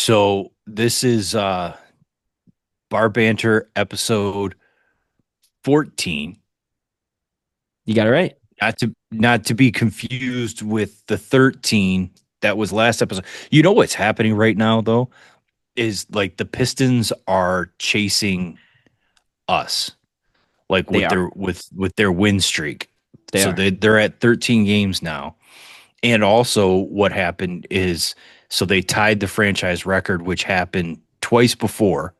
So this is Bar Banter episode 14. You got it right. Not to be confused with the 13 that was last episode. You know what's happening right now though is like the Pistons are chasing us like They with are. their win streak. They So are. they're at 13 games now. And also what happened is so they tied the franchise record which happened twice before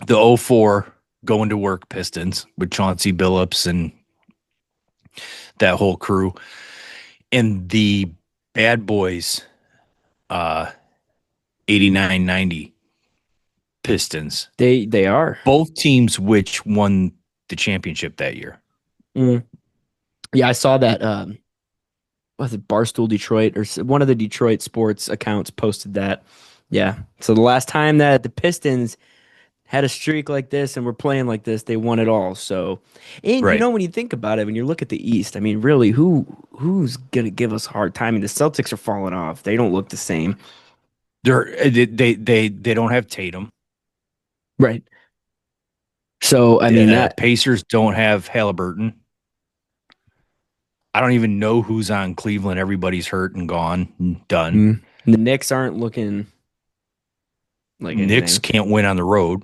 the '04 going to work Pistons with Chauncey Billups and that whole crew, and the Bad Boys uh 89-90 Pistons. They are. Both teams which won the championship that year. Mm. Yeah, I saw that. Was it Barstool Detroit or one of the Detroit sports accounts posted that? Yeah. So the last time that the Pistons had a streak like this and were playing like this, they won it all. So, and Right. when you think about it, when you look at the East, I mean, really, who's gonna give us a hard time? I mean, the Celtics are falling off. They don't look the same. They don't have Tatum. Right. So, I mean, that. Pacers don't have Halliburton. I don't even know who's on Cleveland. Everybody's hurt and gone, done. The Knicks aren't looking like Knicks anything. can't win on the road.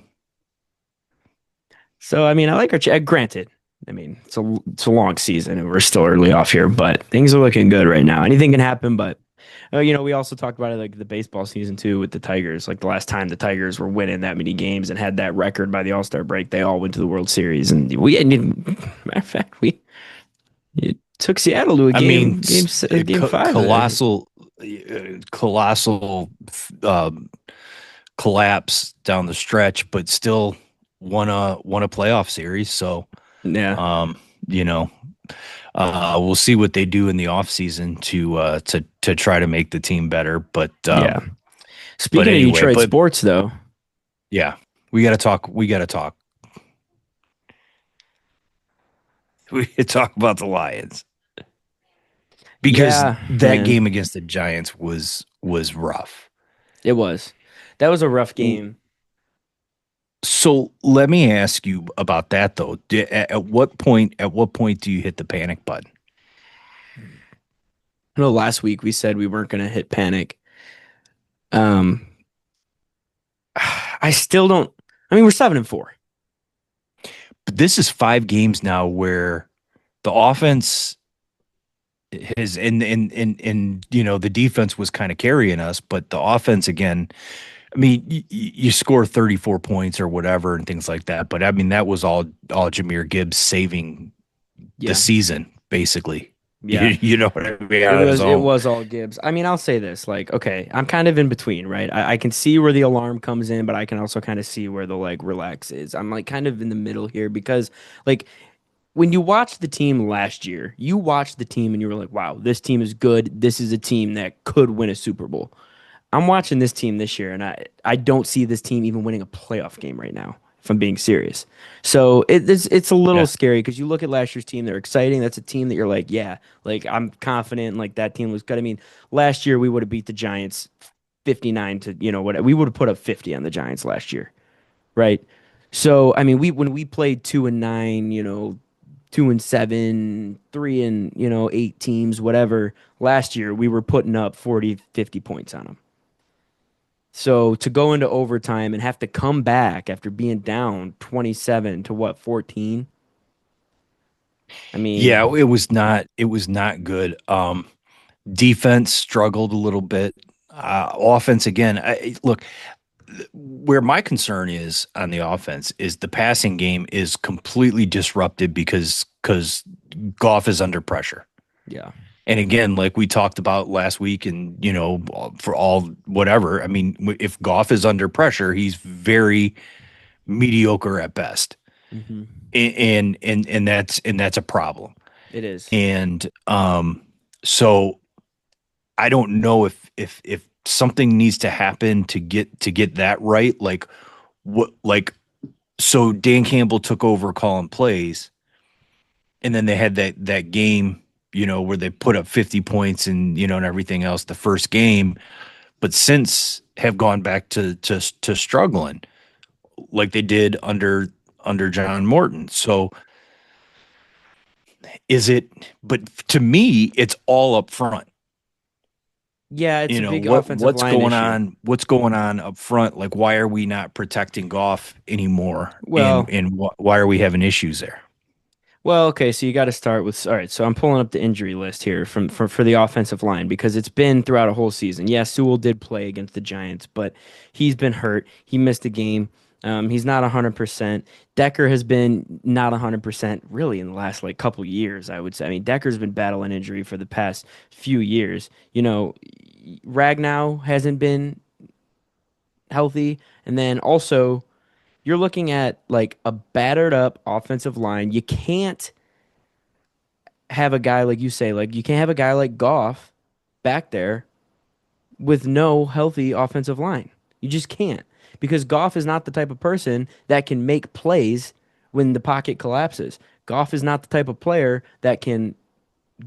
So I mean, I like our granted. I mean, it's a long season and we're still early off here, but things are looking good right now. Anything can happen, but we also talked about it like the baseball season too with the Tigers. Like the last time the Tigers were winning that many games and had that record by the All-Star break, they all went to the World Series, and matter of fact, we it took Seattle to a I mean, game five. colossal uh, collapse down the stretch, but still won a playoff series. So, Yeah, um, you know, we'll see what they do in the offseason to try to make the team better. yeah. But Speaking of anyway, Detroit sports, though, yeah, we got to talk. We got to talk. We got to talk about the Lions because yeah, that man, game against the Giants was rough. it was. That was a rough game. So let me ask you about that though. At what point do you hit the panic button? I know last week we said we weren't going to hit panic. Um, I still don't. I mean, we're 7-4. But this is 5 games now where the offense has and the defense was kind of carrying us, but the offense again. I mean, you score 34 points or whatever and things like that, but I mean that was all Jameer Gibbs saving the Yeah, season basically. You, yeah. you know what I mean? It On his was it own. was all Gibbs. I mean, I'll say this, like, okay, I'm kind of in between, right? I can see where the alarm comes in, but I can also kind of see where the like relax is. I'm like kind of in the middle here because like when you watch the team last year, you watched the team and you were like, wow, this team is good. This is a team that could win a Super Bowl. I'm watching this team this year, and I don't see this team even winning a playoff game right now, if I'm being serious. So it's a little Yeah. scary because you look at last year's team, they're exciting. That's a team that you're like, yeah, like I'm confident, like that team was good. I mean, last year we would have beat the Giants 59 to, what we would have put up 50 on the Giants last year, right? So I mean, we when we played 2-9, 2-7, 3 and 8 teams, whatever. Last year we were putting up 40, 50 points on them. So to go into overtime and have to come back after being down 27 to what, 14? I Yeah, mean, it was not good. Defense struggled a little bit. Offense again. Look, where my concern is on the offense is the passing game is completely disrupted because Goff is under pressure. yeah. And again, like we talked about last week, and for all whatever, I mean, if Goff is under pressure, he's very mediocre at best, hmm and that's a problem. It is. And so I don't know if something needs to happen to get that right. Like so Dan Campbell took over calling plays, and then they had that game, where they put up 50 points and everything else the first game. but since have gone back to struggling like they did under John Morton. So is it? But to me, it's all up front. Yeah, it's You a know big offensive what's line going issue. on? What's going on up front? Like, why are we not protecting Goff anymore? And Well, why are we having issues there? Well, okay, so you got to start with all right. So I'm pulling up the injury list here for the offensive line because it's been throughout a whole season. Yes, Sewell did play against the Giants, but he's been hurt. He missed a game. He's not 100%. Decker has been not 100% really in the last like couple years, I would say. I mean, Decker's been battling injury for the past few years. Ragnow hasn't been healthy, and then also you're looking at like a battered up offensive line. You can't have a guy like you say, like you can't have a guy like Goff back there with no healthy offensive line. You just can't because Goff is not the type of person that can make plays when the pocket collapses. Goff is not the type of player that can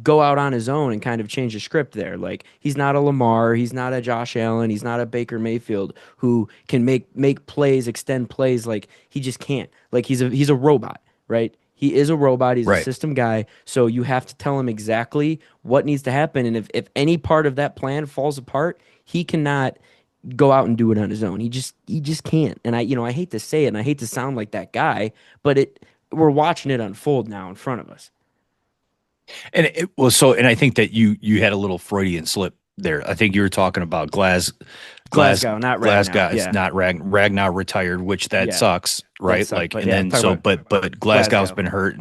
go out on his own and kind of change the script there. Like he's not a Lamar, he's not a Josh Allen, he's not a Baker Mayfield who can make plays, extend plays. Like he just can't. Like he's a robot, right? He is a robot. He's a Right. system guy. So you have to tell him exactly what needs to happen. And if any part of that plan falls apart, he cannot go out and do it on his own. He just can't. And I hate to say it and I hate to sound like that guy, but we're watching it unfold now in front of us. And it was so, and I think that you had a little Freudian slip there. I think you were talking about Glass Glasgow, not Glasgow Ragnow. is Yeah. not Ragnar retired, which that Yeah. sucks, That right? sucked. Like, But and yeah, then talk so, about but Glasgow's Glasgow. been hurt,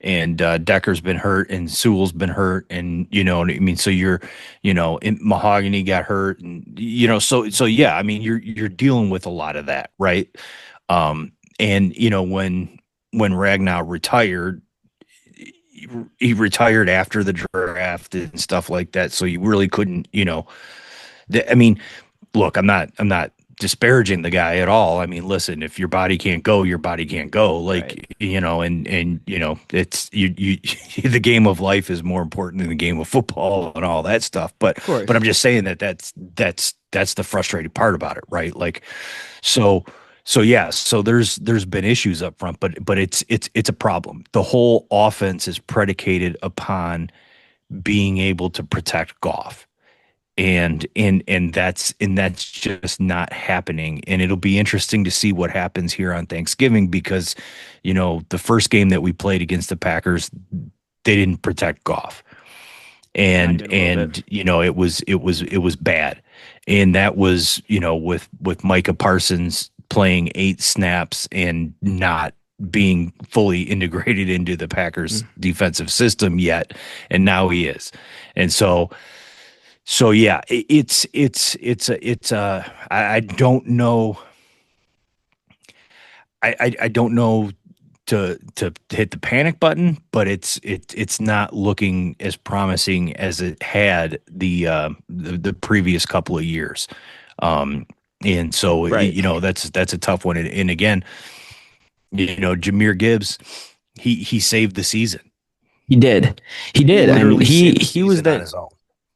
and Decker's been hurt, and Sewell's been hurt, and what I mean. So Mahogany got hurt, and so yeah, I mean, you're dealing with a lot of that, right? Um, and when Ragnar retired, he retired after the draft and stuff like that. So you really couldn't, I mean, look, I'm not disparaging the guy at all. I mean, listen, if your body can't go, your body can't go. Right. Like, and it's you the game of life is more important than the game of football and all that stuff. But Of but course. I'm just saying that's the frustrating part about it, right? Like, so yeah, so there's been issues up front, but it's a problem. The whole offense is predicated upon being able to protect Goff, and that's just not happening. And it'll be interesting to see what happens here on Thanksgiving because the first game that we played against the Packers, they didn't protect Goff, Not and even a little bit. and it was bad. And that was with Micah Parsons playing 8 snaps and not being fully integrated into the Packers Mm. defensive system yet, and now he is. And so yeah, it's I don't know. I don't know to hit the panic button, but it's not looking as promising as it had the previous couple of years. Um, and so Right. that's a tough one. And again, Jameer Gibbs, he saved the season. He did. He did. And Literally he saved the he was season on the his own.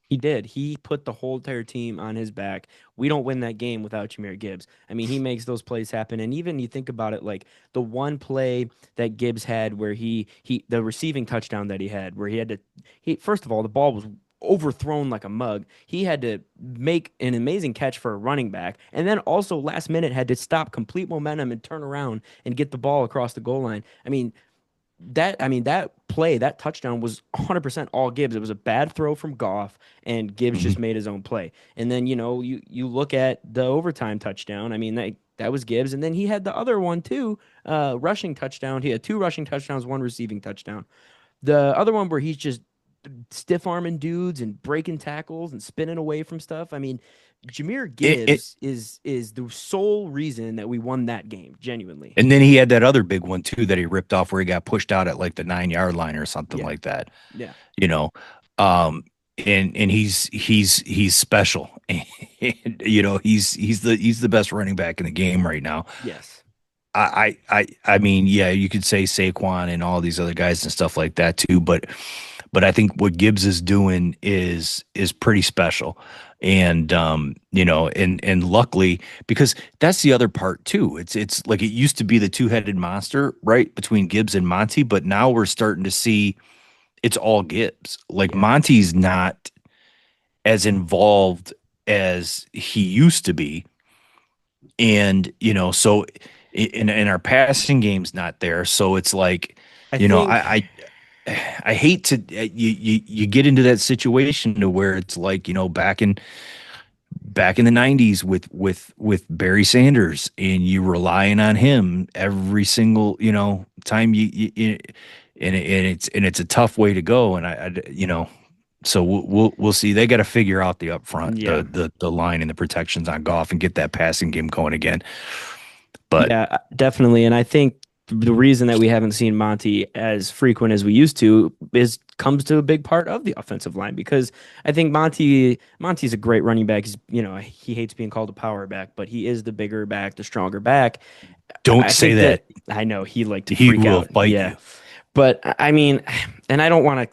he did. He put the whole entire team on his back. We don't win that game without Jameer Gibbs. I mean, he makes those plays happen. And even you think about it, like the one play that Gibbs had where he the receiving touchdown that he had, where he had to he first of all, the ball was overthrown like a mug. He had to make an amazing catch for a running back, and then also last minute had to stop complete momentum and turn around and get the ball across the goal line. That play, that touchdown was 100% all Gibbs. It was a bad throw from Goff, and Gibbs just Mhm. made his own play. And then you look at the overtime touchdown. I mean that was Gibbs, and then he had the other one too, rushing touchdown. He had two rushing touchdowns, one receiving touchdown. The other one where he's just stiff arming dudes and breaking tackles and spinning away from stuff. I mean, Jameer It, Gibbs is the sole reason that we won that game, genuinely. And then he had that other big one too that he ripped off where he got pushed out at like the 9 yard line or something Yeah, like that. yeah, You know, um, and he's special. And, he's the best running back in the game right now. yes. I mean, yeah, you could say Saquon and all these other guys and stuff like that too, but But I think what Gibbs is doing is pretty special. And and luckily, because that's the other part too. It's like it used to be the two-headed monster, right, between Gibbs and Monty, but now we're starting to see it's all Gibbs. Like Yeah. Monty's not as involved as he used to be. And, so in our passing game's not there. So it's like, I you know, think I hate to you get into that situation to where it's like, back in the 90s with Barry Sanders, and you relying on him every single, time and it's a tough way to go. And so we'll see. They got to figure out the up front, yeah. the line and the protections on Goff and get that passing game going again. But Yeah, definitely. And I think the reason that we haven't seen Monty as frequent as we used to is comes to a big part of the offensive line because I think Monty's a great running back. He hates being called a power back, but he is the bigger back, the stronger back. don't I say think that. that I know he like to He freak will out. fight Yeah. you. But I mean, and I don't want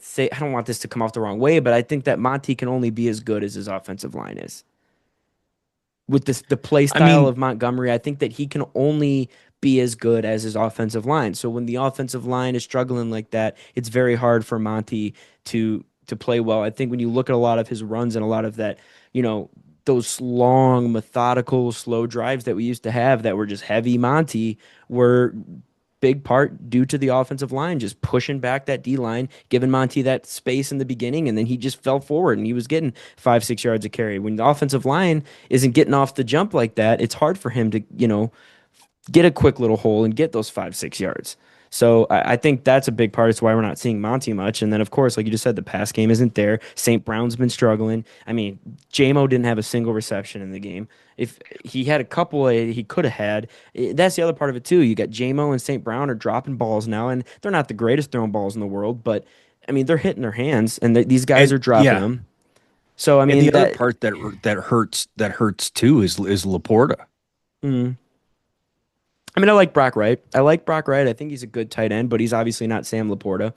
this to come off the wrong way, but I think that Monty can only be as good as his offensive line is with the play I style mean, of Montgomery, I think that he can only be as good as his offensive line. So when the offensive line is struggling like that, it's very hard for Monty to play well. I think when you look at a lot of his runs and a lot of that, you know, those long, methodical, slow drives that we used to have that were just heavy Monty were big part due to the offensive line just pushing back that D line, giving Monty that space in the beginning, and then he just fell forward and he was getting 5, 6 yards of carry. When the offensive line isn't getting off the jump like that, it's hard for him to, get a quick little hole and get those 5, 6 yards. So I think that's a big part. It's why we're not seeing Monty much. And then, of course, like you just said, the pass game isn't there. St. Brown's been struggling. I mean, JMO didn't have a single reception in the game. If he had a couple, he could have had. That's the other part of it too. You got JMO and St. Brown are dropping balls now, and they're not the greatest throwing balls in the world, but I mean, they're hitting their hands, and these guys and are dropping yeah, them. So I and mean the other that. part that hurts too is Laporta. Mm, I mean, I like Brock Wright. I like Brock Wright. I think he's a good tight end, but he's obviously not Sam Laporta.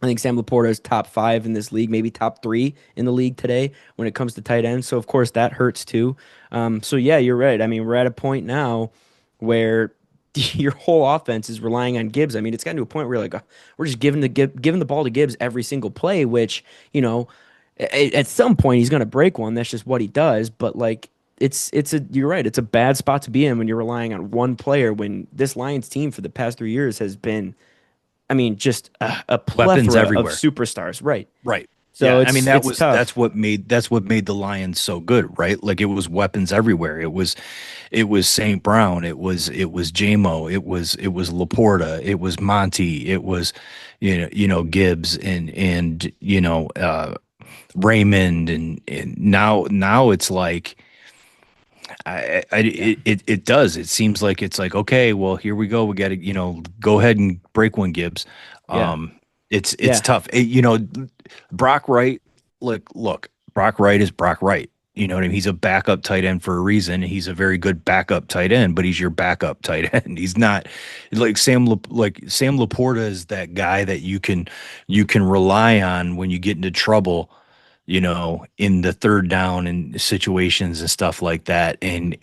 I think Sam Laporta is top five in this league, maybe top three in the league today when it comes to tight ends. So of course that hurts too. So yeah, you're right. I mean, we're at a point now where your whole offense is relying on Gibbs. I mean, it's gotten to a point where like we're just giving the ball to Gibbs every single play, which at some point he's going to break one. That's just what he does. But like you're right. It's a bad spot to be in when you're relying on one player. When this Lions team for the past 3 years has been, I mean, just a Weapons plethora of everywhere. superstars, right? Right. So Yeah. I mean, it's that's tough, what made the Lions so good, right? Like it was weapons everywhere. It was St. Brown. It was JMO. It was Laporta. It was Monty. It was, Gibbs and Raymond and now it's like yeah, it does. It seems like it's like, okay, well, here we go. We got to, go ahead and break one, Gibbs. yeah, Um, it's yeah, tough. Brock Wright, look, Brock Wright is Brock Wright. You know what I mean? He's a backup tight end for a reason. He's a very good backup tight end, but he's your backup tight end. He's not like Sam Laporta is that guy that you can rely on when you get into trouble, in the third down and situations and stuff like that. And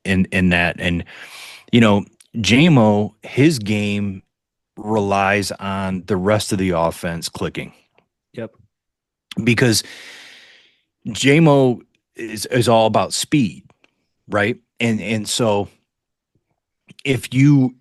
you know, JMO, his game relies on the rest of the offense clicking yep, because JMO is all about speed, right? And so if you're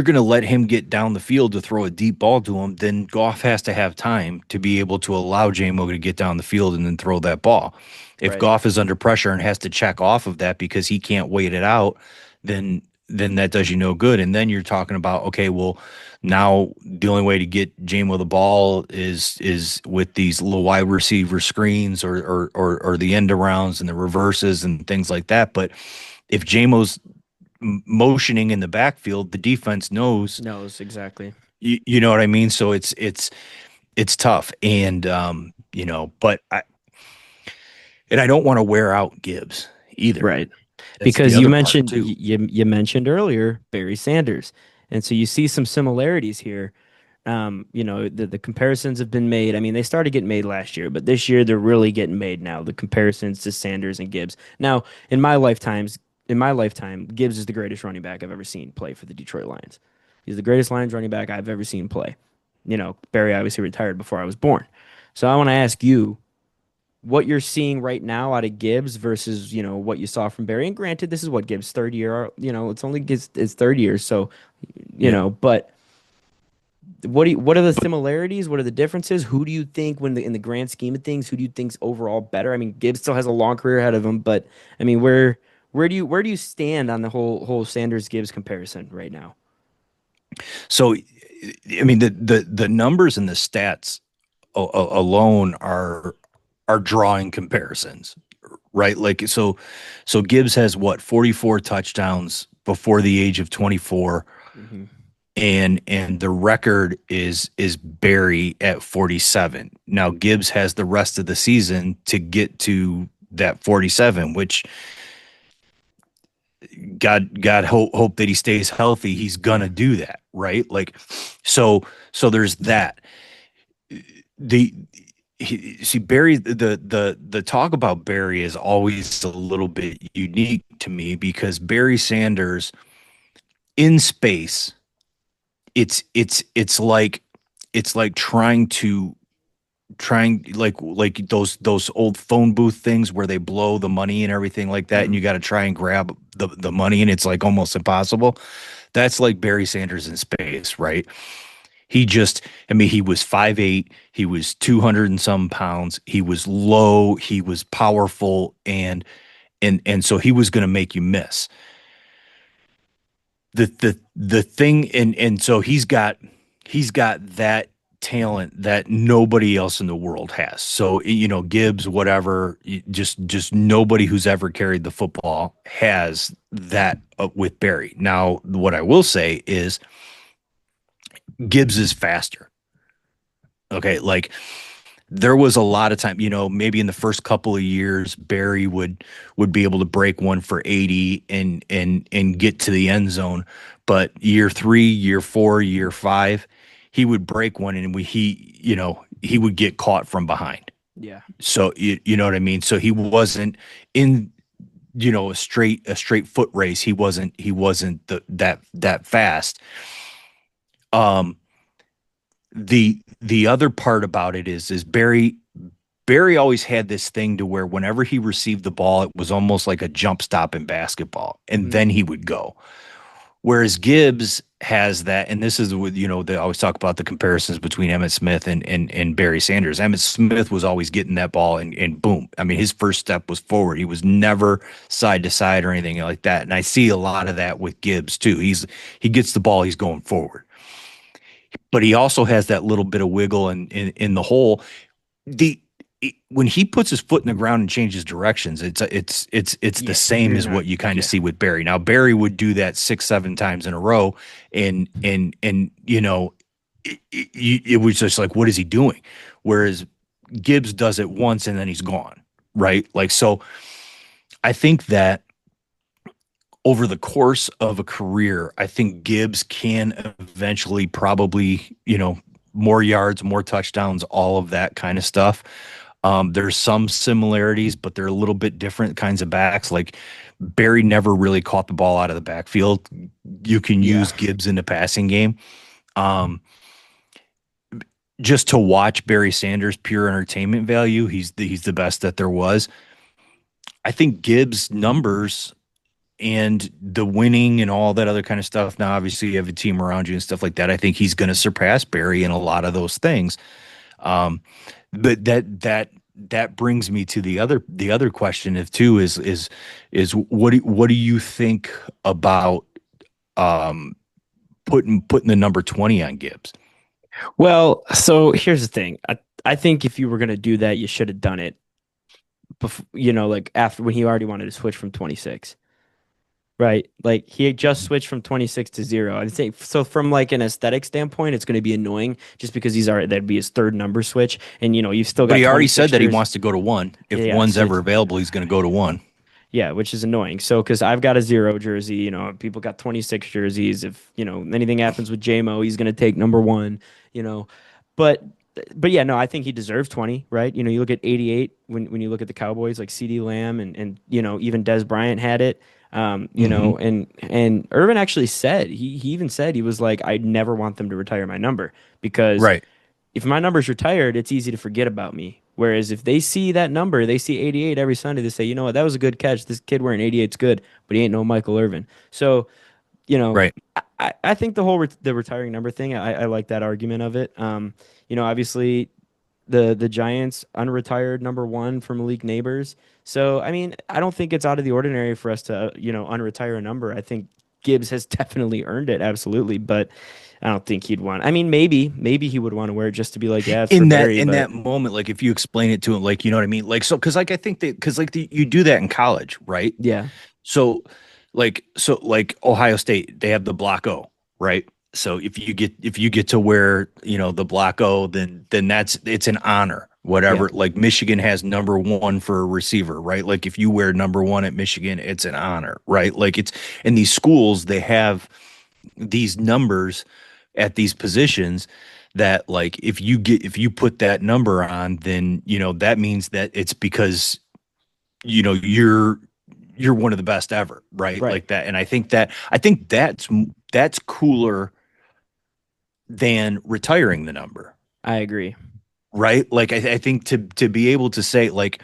going to let him get down the field to throw a deep ball to him, then Goff has to have time to be able to allow JMO to get down the field and then throw that ball. If right, Goff is under pressure and has to check off of that because he can't wait it out, then that does you no good. And then you're talking about, okay, well, now the only way to get JMO the ball is with these little wide receiver screens or the end arounds and the reverses and things like that. But if JMO's motioning in the backfield, the defense knows, knows exactly, you know what I mean? So it's tough. And I don't want to wear out Gibbs either. right? That's the Because you other part mentioned too. you mentioned earlier Barry Sanders, and so you see some similarities here. The comparisons have been made. I mean, they started getting made last year, but this year they're really getting made now. The comparisons to Sanders and Gibbs. Now, in my lifetime, Gibbs is the greatest running back I've ever seen play for the Detroit Lions. He's the greatest Lions running back I've ever seen play. Barry obviously retired before I was born. So I want to ask you what you're seeing right now out of Gibbs versus, what you saw from Barry. And granted, this is what Gibbs' third year, it's only his third year. So, Yeah. but what are the similarities? What are the differences? Who do you think in the grand scheme of things, who do you think's overall better? I mean, Gibbs still has a long career ahead of him, but I mean, where do you stand on the whole Sanders Gibbs comparison right now? So, I mean, the numbers and the stats alone are drawing comparisons, right? Like so Gibbs has what 44 touchdowns before the age of 24, Hmm. and the record is Barry at 47. Now Gibbs has the rest of the season to get to that 47, which God hope that he stays healthy. He's Yeah. gonna do that, right? Like so there's that. The See, Barry, the talk about Barry is always a little bit unique to me because Barry Sanders in space, it's like trying like those old phone booth things where they blow the money and everything like that, and Hmm. you got to try and grab the money, and it's like almost impossible. That's like Barry Sanders in space, right? I mean, he was 5'8", he was 200 and some pounds, he was low, he was powerful, and so he was going to make you miss. The thing, and so he's got that talent that nobody else in the world has. So, Gibbs, whatever, just nobody who's ever carried the football has that with Barry. Now, what I will say is Gibbs is faster. Okay, like there was a lot of time, maybe in the first couple of years, Barry would be able to break one for 80 and get to the end zone. But year 3, year 4, year 5, he would break one and he would get caught from behind. Yeah. So you know what I mean? So he wasn't in a straight foot race. He wasn't that fast. Um the other part about it is Barry always had this thing to where whenever he received the ball, it was almost like a jump stop in basketball, and Hmm. then he would go. Whereas Gibbs has that, and this is what they always talk about the comparisons between Emmett Smith and Barry Sanders. Emmett Smith was always getting that ball and boom. I mean, his first step was forward. He was never side to side or anything like that. And I see a lot of that with Gibbs too. He gets the ball, he's going forward. But he also has that little bit of wiggle in the hole. the when he puts his foot in the ground and changes directions, it's the Yeah. same You're as not. what you kind of Yeah. see with Barry. Now Barry would do that 6, 7 times in a row, and it was just like, what is he doing? Whereas Gibbs does it once and then he's gone, right? Like so, I think that over the course of a career, I think Gibbs can eventually probably, more yards, more touchdowns, all of that kind of stuff. There's some similarities, but they're a little bit different kinds of backs. Like Barry never really caught the ball out of the backfield. You can Yeah. use Gibbs in the passing game. Um, just to watch Barry Sanders, pure entertainment value, he's the best that there was. I think Gibbs' numbers and the winning and all that other kind of stuff. Now, obviously, you have a team around you and stuff like that. I think he's going to surpass Barry in a lot of those things. Um, but that brings me to the other question of too is what do you think about um putting the number 20 on Gibbs? Well, so here's the thing. I think if you were gonna do that, you should have done it before, like after when he already wanted to switch from 26. Right. Like he had just switched from 26 to 0. I think so from like an aesthetic standpoint, it's going to be annoying just because he's already that'd be his third number switch. And you've still But got he already 26 said that he years. wants to go to one. If Yeah. one's So ever available, he's going to go to one. Yeah, which is annoying. So, because I've got a zero jersey, people got 26 jerseys. If, anything happens with JMO, he's going to take number one, you know. But, but yeah, no, I think he deserves 20, right? You look at 88 when you look at the Cowboys, like CD Lamb and even Des Bryant had it. Hmm. And Irvin actually said, he even said, he was like, I never want them to retire my number because Right. if my number's retired, it's easy to forget about me. Whereas if they see that number, they see 88 every Sunday, they say, you know what, that was a good catch. This kid wearing 88's good, but he ain't no Michael Irvin. So, you know, Right. I think the whole the retiring number thing, I like that argument of it. Obviously the Giants unretired number one for Malik Neighbors. So, I mean, I don't think it's out of the ordinary for us to, unretire a number. I think Gibbs has definitely earned it, absolutely, but I don't think he'd want. I mean, maybe he would want to wear it just to be like, yeah, it's for In that Barry, in but that moment, like if you explain it to him, like you know what I mean, like so because like I think that because like you do that in college, right? yeah, So like Ohio State, they have the block O, right? So if you get to wear, the block O, then that's it's an honor. yeah, Whatever. Like Michigan has number one for a receiver, right? Like if you wear number one at Michigan, it's an honor, right? Like it's in these schools, they have these numbers at these positions that like if you put that number on, then that means that it's because you're one of the best ever, right? right. Like that. And I think that's cooler than retiring the number, I agree. right? Like I think to be able to say like,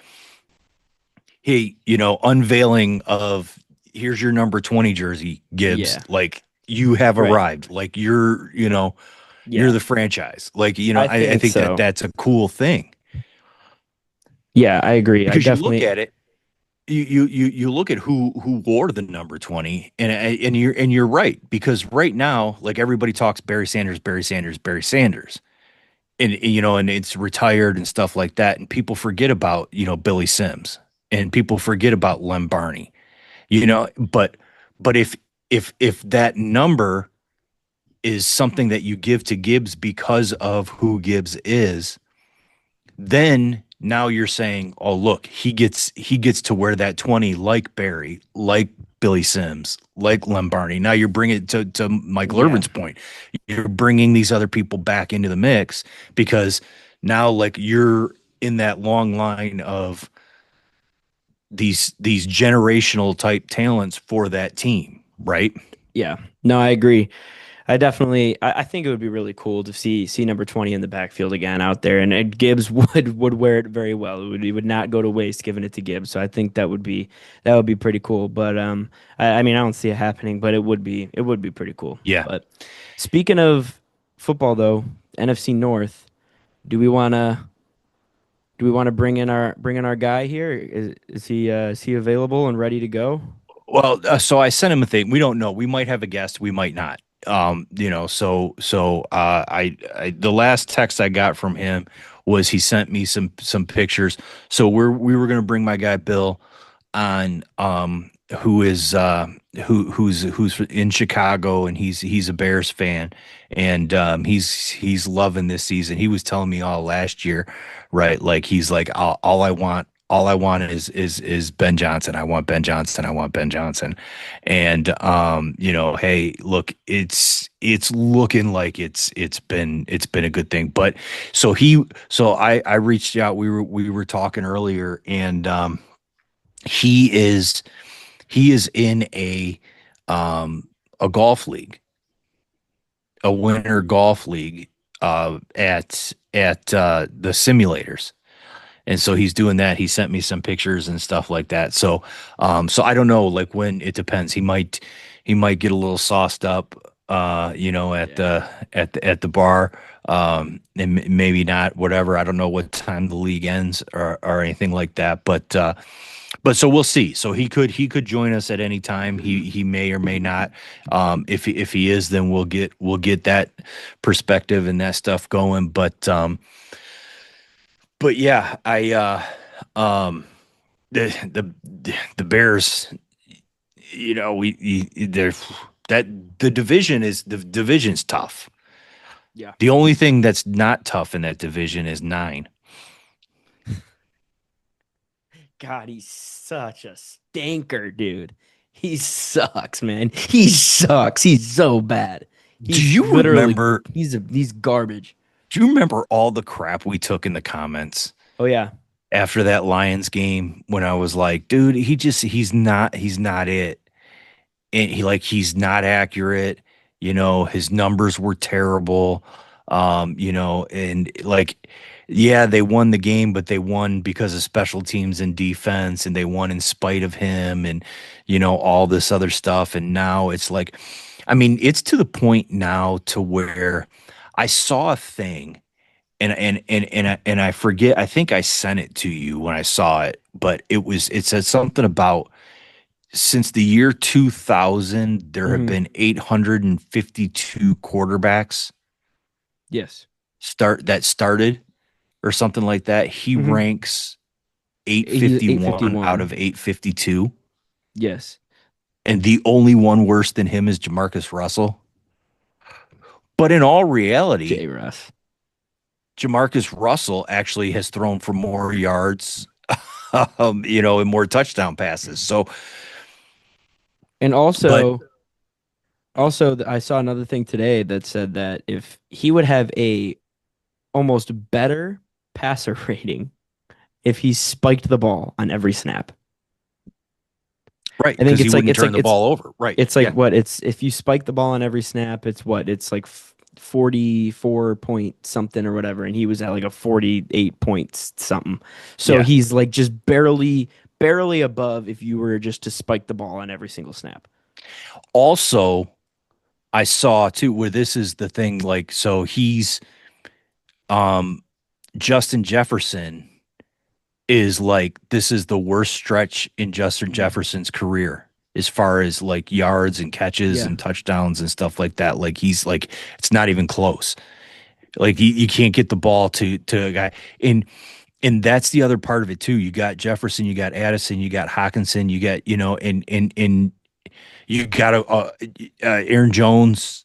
hey, unveiling of here's your number 20 jersey, Gibbs, Yeah, like you have right. arrived. Like you're Yeah, the franchise. Like, I I think think that so. that's a cool thing Yeah, I agree. I because you look definitely, at it, you look at who wore the number 20, and you're right, because right now like everybody talks Barry Sanders, Barry Sanders, Barry Sanders, and it's retired and stuff like that, and people forget about Billy Sims, and people forget about Lem Barney, but if that number is something that you give to Gibbs because of who Gibbs is, then now you're saying, oh look, he gets to wear that 20 like Barry, like Billy Sims, like Lombardi. Now you're bringing it to Michael yeah, Irvin's point. You're bringing these other people back into the mix because now like you're in that long line of these generational type talents for that team, right? yeah. No, I agree. I think it would be really cool to see number 20 in the backfield again out there, and Gibbs would wear it very well. It would not go to waste giving it to Gibbs. So I think that would be pretty cool. But I mean, I don't see it happening, but it would be pretty cool. Yeah. But speaking of football, though, NFC North, do we wanna do we want to bring in our guy here? Is he available and ready to go? Well, so I sent him a thing. We don't know. We might have a guest. We might not. I the last text I got from him was he sent me some pictures. So we were gonna bring my guy Bill on, who is who's in Chicago, and he's a Bears fan, and he's loving this season. He was telling me all last year, right? Like he's like all I want is Ben Johnson. I want Ben Johnson. I want Ben Johnson. And hey, look, it's looking like it's been a good thing. But so I reached out. We were talking earlier, and he is he is in a golf league, a winter golf league, at the simulators. And so he's doing that. He sent me some pictures and stuff like that. So I don't know, like when it depends. He might get a little sauced up, at Yeah. the bar, and maybe not. Whatever. I don't know what time the league ends or anything like that. But so we'll see. So he could join us at any time. He may or may not. If he is, then we'll get that perspective and that stuff going. But yeah, um the the Bears, they're that the division's tough. Yeah. The only thing that's not tough in that division is nine. God, he's such a stinker, dude. He sucks, man. He sucks. He's so bad. Do He's you literally remember? he's garbage. Do you remember all the crap we took in the comments Oh yeah. after that Lions game when I was like, dude, he's not it. And he's not accurate. His numbers were terrible. And like, yeah, they won the game, but they won because of special teams and defense, and they won in spite of him, and all this other stuff. And now it's like, I mean, it's to the point now to where I saw a thing, and I forget. I think I sent it to you when I saw it, but it said something about since the year 2000, there have Hmm. been 852 quarterbacks Yes. started or something like that. He Hmm. ranks He's 851 out 851. of 852. Yes. And the only one worse than him is Jamarcus Russell. But in all reality, J. Russ. Jamarcus Russell actually has thrown for more yards, and more touchdown passes. So, And but I saw another thing today that said that if he would have a almost better passer rating if he spiked the ball on every snap. right, I think because he wouldn't turn the ball over. Right. it's like Yeah. what it's if you spike the ball on every snap, it's what it's like 44 point something or whatever, and he was at like a 48 points something. So Yeah. he's like just barely above if you were just to spike the ball on every single snap. Also, I saw too where this is the thing, like, so he's um Justin Jefferson is like, this is the worst stretch in Justin Mhm. Jefferson's career as far as like yards and catches Yeah. and touchdowns and stuff like that. Like, he's like, it's not even close. Like, you can't get the ball to a guy. And that's the other part of it too. You got Jefferson, you got Addison, you got Hawkinson, you got, and you got Aaron Jones.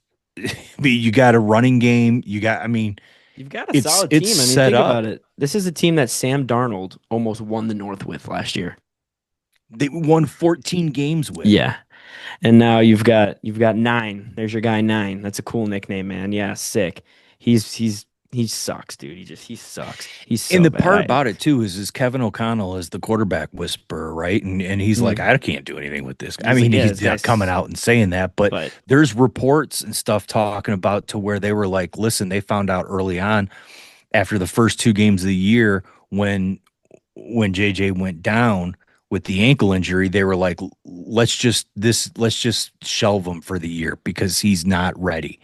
You got a running game. I mean, You've got a it's solid it's team. I mean, set think about up. it. This is a team that Sam Darnold almost won the North with last year. They won 14 games with. Yeah. And now you've got nine. There's your guy nine. That's a cool nickname, man. Yeah, sick. He sucks, dude. He sucks. He's And so the bad. part about it too is Kevin O'Connell is the quarterback whisperer, right? And he's like, Mhm. I can't do anything with this. I He's like, mean, yeah, he's this not coming guy's out and saying that, but but there's reports and stuff talking about to where they were like, listen, they found out early on after the first two games of the year when JJ went down with the ankle injury, they were like, let's just shelve him for the year because he's not ready.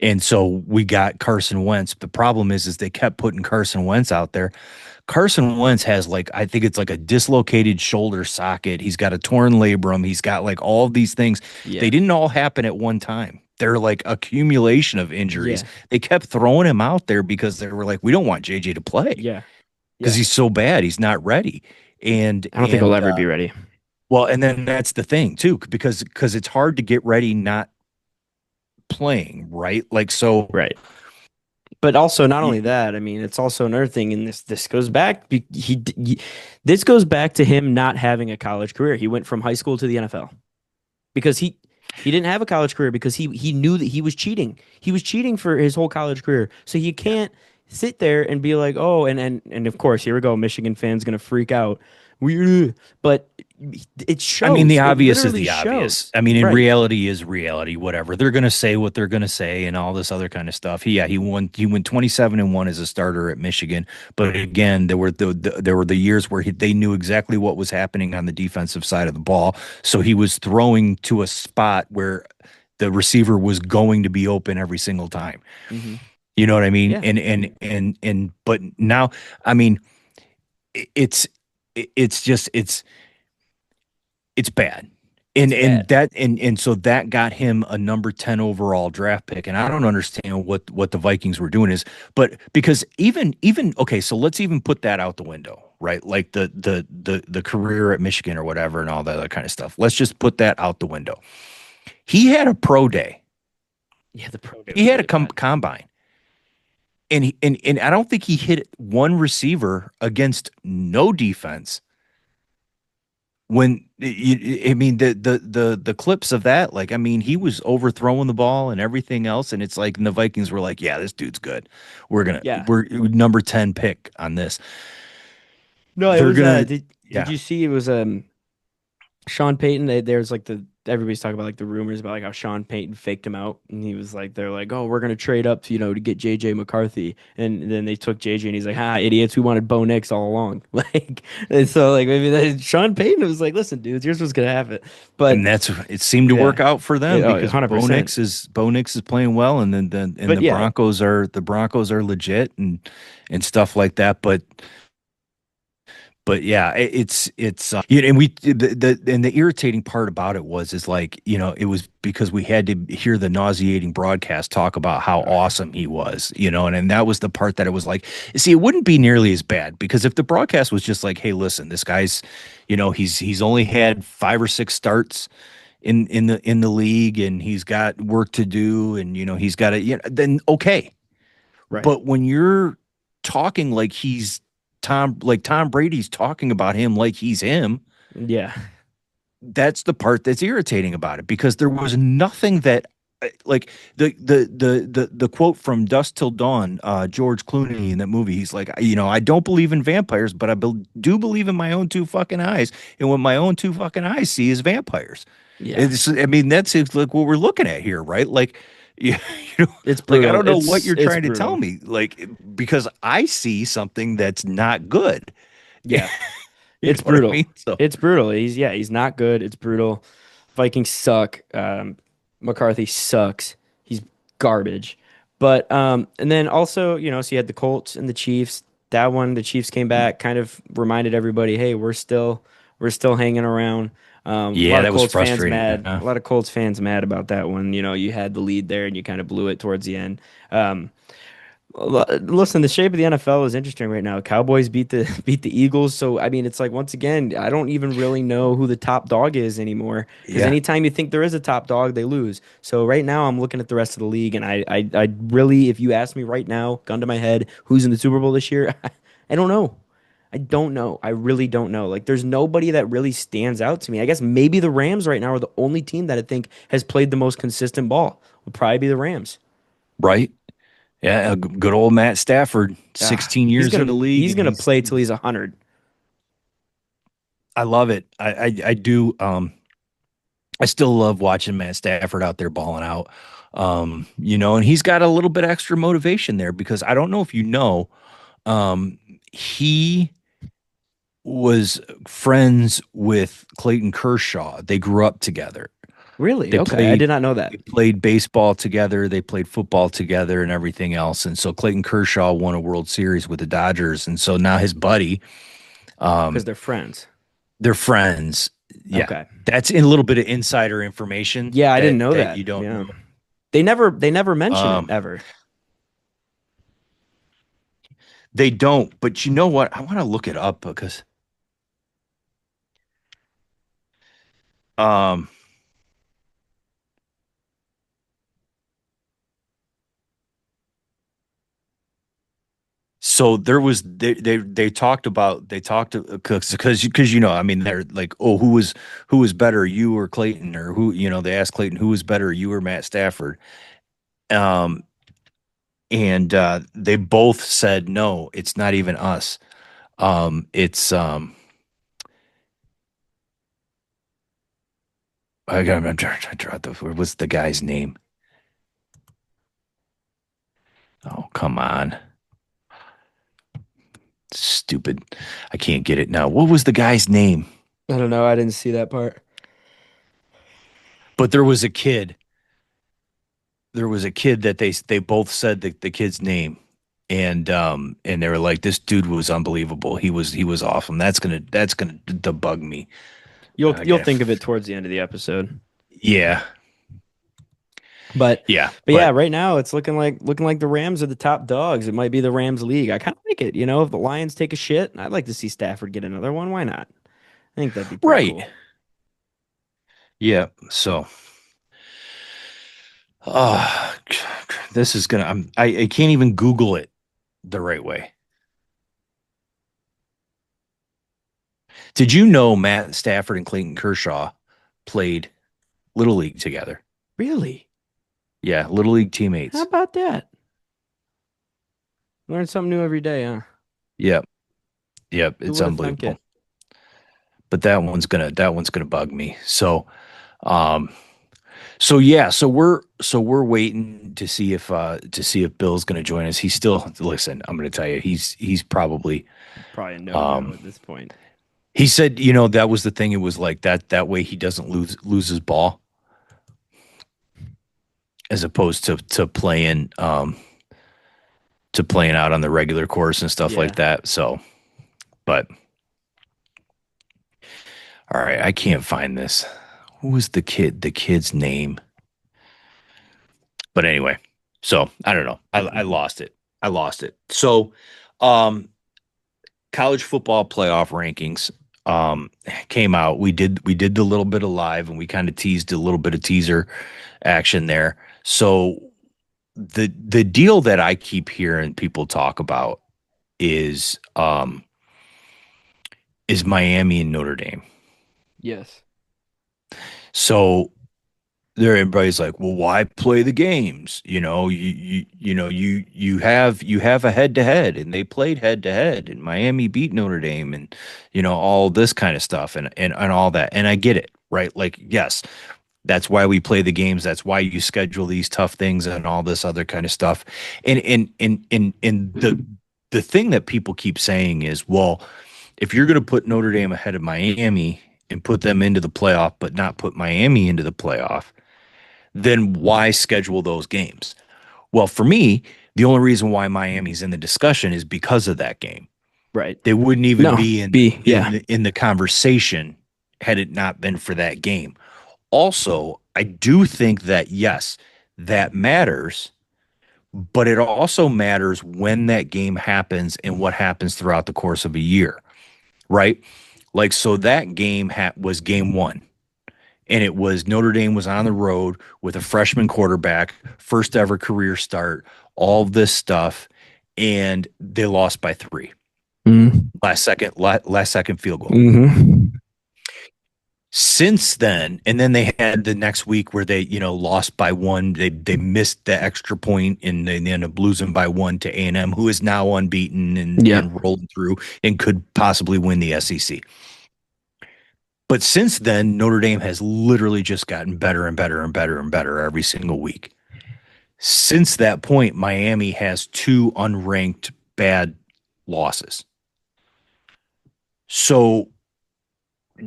And so we got Carson Wentz. The problem is they kept putting Carson Wentz out there. Carson Wentz has, like, I think it's like a dislocated shoulder socket. He's got a torn labrum. He's got like all of these things. They yeah. didn't all happen at one time. They're like accumulation of injuries. Yeah. They kept throwing him out there because they were like, we don't want JJ to play Yeah. because Yeah. he's so bad. He's not ready. And I don't think he'll ever be ready. well, and then that's the thing too, because it's hard to get ready not playing, right? Like, so Right. But also, not only y- that, I mean, it's also another thing, and this goes back. This goes back to him not having a college career. He went from high school to the NFL because he didn't have a college career because he knew that he was cheating. He was cheating for his whole college career. So you yeah. can't sit there and be like, oh, and of course, here we go. Michigan fans gonna freak out. We, but it I mean, the shows. It obvious is literally the obvious. shows. I mean, in Right. reality is reality, whatever. They're gonna say what they're gonna say and all this other kind of stuff. He went 27-1 as a starter at Michigan. But again, there were the years where they knew exactly what was happening on the defensive side of the ball. So he was throwing to a spot where the receiver was going to be open every single time. Hmm. You know what I mean? Yeah. And but now, I mean, it's it's just it's bad. And It's and bad. that and so that got him a number 10 overall draft pick. And I don't understand what the Vikings were doing is, but because even okay, so let's even put that out the window, right? Like the career at Michigan or whatever and all that other kind of stuff. Let's just put that out the window. He had a pro day. Yeah. The pro day He was had a really bad. combine. And I don't think he hit one receiver against no defense. when I mean the clips of that, like I mean, he was overthrowing the ball and everything else, and it's like and the Vikings were like, yeah, this dude's good. Yeah. We're number 10 pick on this. No, it They're was gonna did yeah. you see it was Sean Payton, there's like everybody's talking about like the rumors about like how Sean Payton faked him out, and he was like, they're like, oh, we're gonna trade up, to get JJ McCarthy, and then they took JJ, and he's like, idiots, we wanted Bo Nix all along, like, and so like maybe Sean Payton was like, listen, dudes, here's what's gonna happen, And but that's it seemed to yeah, work out for them because 100%, Bo Nix is playing well, and then but yeah, The Broncos are legit and stuff like that. But yeah, and the irritating part about it was is like it was because we had to hear the nauseating broadcast talk about how awesome he was, and that was the part that it was like, see, it wouldn't be nearly as bad because if the broadcast was just like, hey, listen, this guy's, he's only had 5 or 6 starts in the league and he's got work to do and he's got to, then okay, right, but when you're talking like he's Tom Brady's talking about him like he's him, yeah, that's the part that's irritating about it because there was nothing that like the quote from Dusk Till Dawn, George Clooney in that movie. He's like, I don't believe in vampires, but do believe in my own two fucking eyes, and what my own two fucking eyes see is vampires. yeah, I mean, that's like what we're looking at here, right? Like, you, it's like I brutal, don't know what you're it's trying to tell brutal, me, like because I see something that's not good. yeah. You know It's what I brutal. mean? So It's brutal. He's not good. It's brutal. Vikings suck. McCarthy sucks. He's garbage. But and then also, so you had the Colts and the Chiefs. That one, the Chiefs came back, kind of reminded everybody, hey, we're still hanging around. A yeah, lot of that was Colts fans frustrating. mad. A lot of Colts fans mad about that one. You had the lead there and you kind of blew it towards the end. Listen, the shape of the NFL is interesting right now. Cowboys beat the beat the Eagles, so I mean, it's like once again, I don't even really know who the top dog is anymore. Because Yeah. anytime you think there is a top dog, they lose. So right now, I'm looking at the rest of the league, and I really, if you ask me right now, gun to my head, who's in the Super Bowl this year, I don't know. I don't know. I really don't know. Like, there's nobody that really stands out to me. I guess maybe the Rams right now are the only team that I think has played the most consistent ball. Would probably be the Rams. Right. Yeah, good old Matt Stafford, Ah, 16 he's years in gonna the league, he's and gonna he's play till he's he's 100. I love it. I do. I still love watching Matt Stafford out there balling out. And he's got a little bit extra motivation there because I don't know if you know, he was friends with Clayton Kershaw. They grew up together. Really? They Okay, I played did not know that they played baseball together, they played football together and everything else. And so Clayton Kershaw won a World Series with the Dodgers. And so now his buddy, because um, they're friends. they're friends. Yeah. Okay. That's in a little bit of insider information Yeah, I didn't know that that. you don't Yeah. know. They never mention it Um, ever. they don't, but you know what? I want to look it up because um so there was they talked because I mean they're like, oh, who was better, you or Clayton, or who, they asked Clayton who was better, you or Matt Stafford. um and they both said no, it's not even us. It's I'm trying to draw what's the guy's name? Oh, come on, stupid, I can't get it now. What was the guy's name? I don't know. I didn't see that part. But there was a kid that they both said the kid's name, and they were like, this dude was unbelievable, he was awesome. That's gonna debug me. I You'll got think of it towards the end of the episode. Yeah, But yeah, but yeah, but right now it's looking like the Rams are the top dogs. It might be the Rams league. I kind of like it. If the Lions take a shit, I'd like to see Stafford get another one. Why not? I think that'd be pretty right, cool. yeah. So uh this is gonna I can't even Google it the right way. Did you know Matt Stafford and Clayton Kershaw played Little League together? Really? Yeah, Little League How teammates. about that? Learn something new every day, huh? Yep, yep, Who it's would have thunk unbelievable. it? But that one's gonna bug me. Um, so yeah, so we're waiting to see if Bill's gonna join us. He's still listen. I'm gonna tell you, he's probably Probably a no-go um at this point. he said, that was the thing. It was like that way he doesn't lose his ball as opposed to playing out on the regular course and stuff like Yeah. that. So, but all right, I can't find this. Who was the kid's name? But anyway, so I don't know. I lost it. I lost it. So, um, college football playoff rankings came out. We did the little bit of live and we kind of teased a little bit of teaser action there. So the deal that I keep hearing people talk about is um is Miami and Notre Dame. Yes. So there everybody's like, well, why play the games? You have a head to head, and they played head to head, and Miami beat Notre Dame, and all this kind of stuff, and all that. And I get it, right? Like, yes, that's why we play the games. That's why you schedule these tough things and all this other kind of stuff. And the thing that people keep saying is, well, if you're going to put Notre Dame ahead of Miami and put them into the playoff, but not put Miami into the playoff, then why schedule those games? Well, for me, the only reason why Miami's in the discussion is because of that game. Right. They wouldn't even No. be in B. in Yeah. the, in the conversation had it not been for that game. Also, I do think that yes, that matters, but it also matters when that game happens and what happens throughout the course of a year, right? Like so that game was game 1 and it was Notre Dame was on the road with a freshman quarterback, first ever career start, all this stuff, and they lost by 3. Mm. Last second field goal. Hmm. Since then, and then they had the next week where they, lost by 1. They missed the extra point and they ended up losing by 1 to A&M, who is now unbeaten Yeah. and rolling through and could possibly win the SEC. But since then, Notre Dame has literally just gotten better and better and better and better every single week. Since that point, Miami has 2 unranked bad losses. So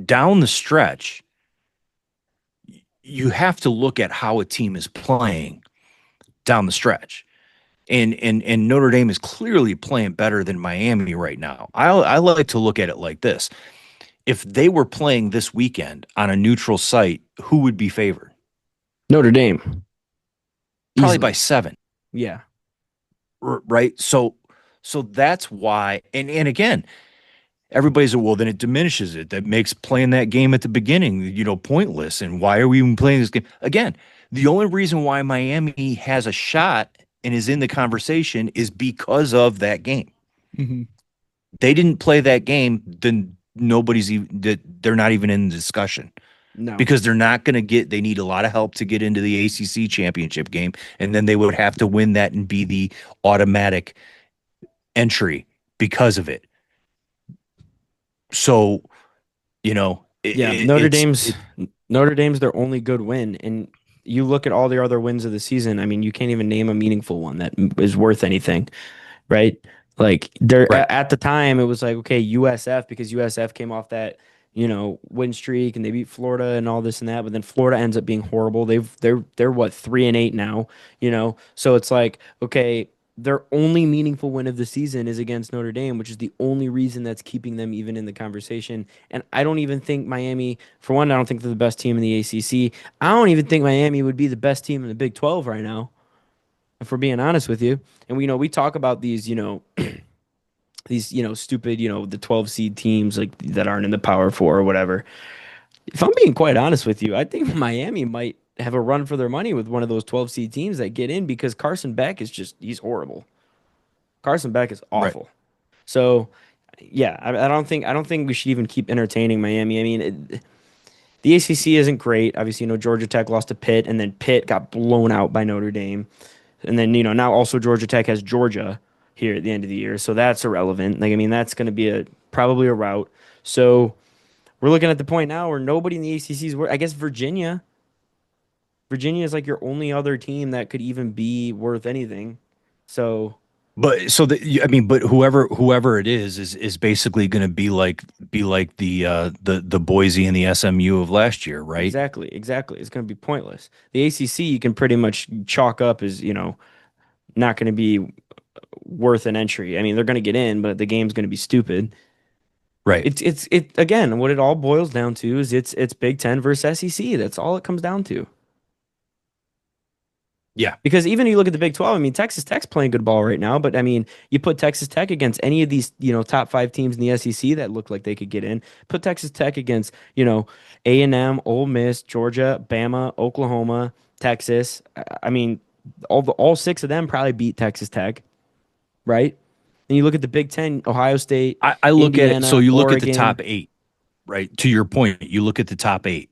down the stretch, you have to look at how a team is playing down the stretch. And Notre Dame is clearly playing better than Miami right now. I like to look at it like this. If they were playing this weekend on a neutral site, who would be favored? Notre Dame. Probably by Easily. 7, Yeah. right? So that's why and again, everybody's like, well, then it diminishes it. That makes playing that game at the beginning, pointless. And why are we even playing this game? Again, the only reason why Miami has a shot and is in the conversation is because of that game. Hmm. They didn't play that game, then nobody's even they're not even in the discussion No. because they're not going to get they need a lot of help to get into the ACC championship game and then they would have to win that and be the automatic entry because of it. So, Yeah. Notre Dame's their only good win, and you look at all the other wins of the season. I mean, you can't even name a meaningful one that is worth anything, right? Like there right, at the time, it was like okay, USF because USF came off that win streak and they beat Florida and all this and that, but then Florida ends up being horrible. They're what 3-8 now, so it's like okay. Their only meaningful win of the season is against Notre Dame, which is the only reason that's keeping them even in the conversation. And I don't even think Miami, for one, I don't think they're the best team in the ACC. I don't even think Miami would be the best team in the Big 12 right now, if we're being honest with you. And we talk about these, these, stupid, the 12 seed teams like that aren't in the Power Four or whatever. If I'm being quite honest with you, I think Miami might have a run for their money with one of those 12 seed teams that get in because Carson Beck is he's horrible. Carson Beck is right. awful. So yeah, I don't think we should even keep entertaining Miami. I mean, the ACC isn't great. Obviously, Georgia Tech lost to Pitt, and then Pitt got blown out by Notre Dame, and then now also Georgia Tech has Georgia here at the end of the year, so that's irrelevant. Like, I mean, that's going to be a probably a route. So we're looking at the point now where nobody in the ACC is. I guess Virginia. Virginia is like your only other team that could even be worth anything. So But so that I mean, but whoever it is basically going to be like the Boise and the SMU of last year, right? exactly, exactly, it's going to be pointless. The ACC you can pretty much chalk up as not going to be worth an entry. I mean, they're going to get in, but the game's going to be stupid. Right. It again. What it all boils down to is it's Big Ten versus SEC. That's all it comes down to. Yeah. Because even if you look at the Big 12, I mean, Texas Tech's playing good ball right now, but I mean, you put Texas Tech against any of these, top five teams in the SEC that look like they could get in. Put Texas Tech against, A&M, Ole Miss, Georgia, Bama, Oklahoma, Texas. I mean, all six of them probably beat Texas Tech, right? And you look at the Big Ten, Ohio State, I look at it. So Indiana, you look at the Oregon. top eight, right? To your point, you look at the top eight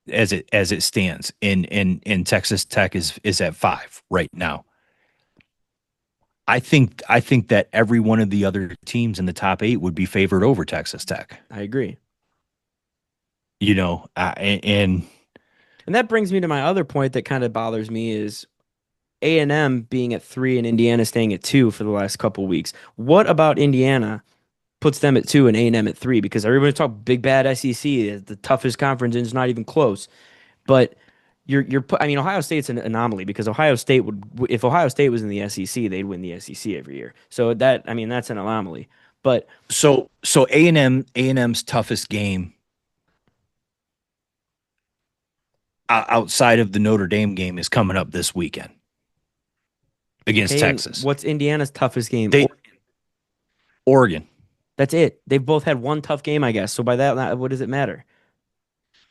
as it stands, and Texas Tech is at five right now. I think that every one of the other teams in the top eight would be favored over Texas Tech. I agree. And And that brings me to my other point that kind of bothers me is A&M being at 3 and Indiana staying at 2 for the last couple weeks. What about Indiana puts them at 2 and A&M at 3? Because everybody talk big bad SEC, the toughest conference, and it's not even close. But I mean, Ohio State's an anomaly because Ohio State would, if Ohio State was in the SEC, they'd win the SEC every year. So I mean, that's an anomaly. But so A&M's toughest game outside of the Notre Dame game is coming up this weekend against okay, and Texas. what's Indiana's toughest game? They Oregon. That's it. They've both had one tough game, I guess. So by that, what does it matter?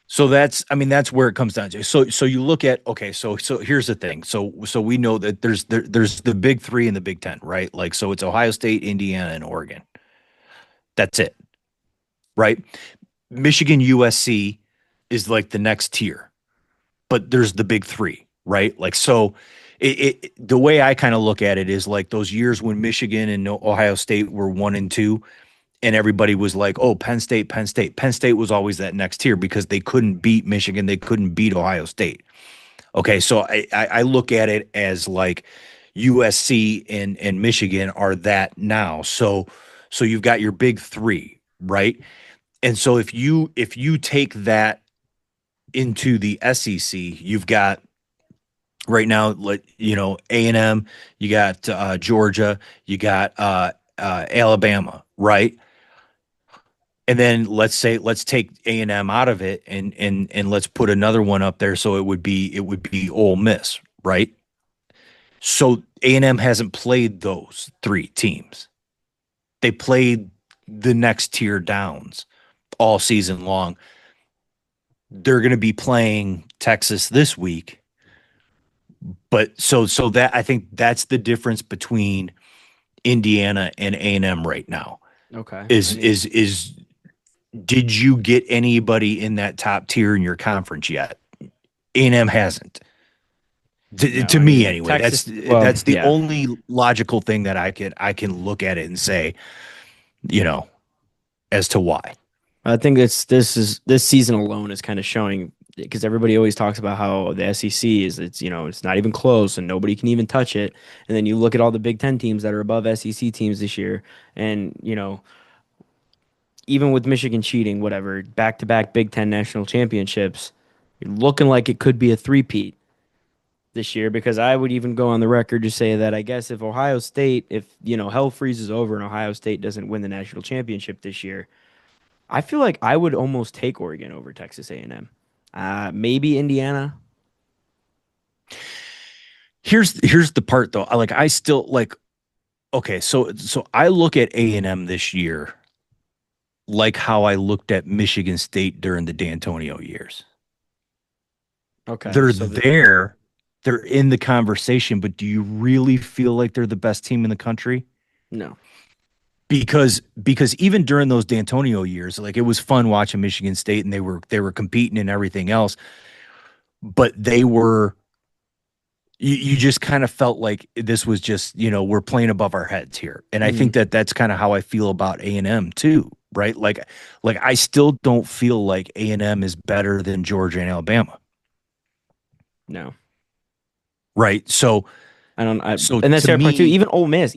So I mean that's where it comes down to. So you look at okay, so here's the thing. So we know that there's the big three in the Big Ten, right? Like so it's Ohio State, Indiana, and Oregon. That's it, right? Michigan, USC is like the next tier, but there's the big three, right? Like so, the way I kind of look at it is like those years when Michigan and Ohio State were 1 and 2, and everybody was like, "Oh, Penn State, Penn State." Penn State was always that next tier because they couldn't beat Michigan, they couldn't beat Ohio State. Okay, so I look at it as like USC and Michigan are that now. So you've got your big three, right? And so if you take that into the SEC, you've got right now, like A&M, you got Georgia, you got Alabama, right? And then let's take A&M out of it and let's put another one up there. So it would be Ole Miss, right? So A&M hasn't played those three teams. They played the next tier downs all season long. They're going to be playing Texas this week, but so that I think that's the difference between Indiana and A&M right now. Okay. I mean, Is did you get anybody in that top tier in your conference yet? A&M hasn't. no, To I me mean, anyway. Texas, well, That's the yeah. only logical thing that I can look at it and say, you know, as to why. I think this season alone is kind of showing because everybody always talks about how the SEC is it's not even close and nobody can even touch it. And then you look at all the Big Ten teams that are above SEC teams this year, and even with Michigan cheating, whatever, back to back Big Ten national championships, you're looking like it could be a three-peat this year. Because I would even go on the record to say that I guess if Ohio State, if hell freezes over and Ohio State doesn't win the national championship this year, I feel like I would almost take Oregon over Texas A&M. Maybe Indiana. Here's the part though. I still like okay, so I look at A&M this year like how I looked at Michigan State during the D'Antonio years. Okay, They're so there, they're in the conversation, but do you really feel like they're the best team in the country? no, because even during those D'Antonio years, like it was fun watching Michigan State, and they were competing and everything else, but they were you just kind of felt like this was just, we're playing above our heads here. And I Hmm. think that that's kind of how I feel about A&M too, right? Like I still don't feel like A&M is better than Georgia and Alabama, No. right? So I don't. so And that's to the other part too. me, Even Ole Miss,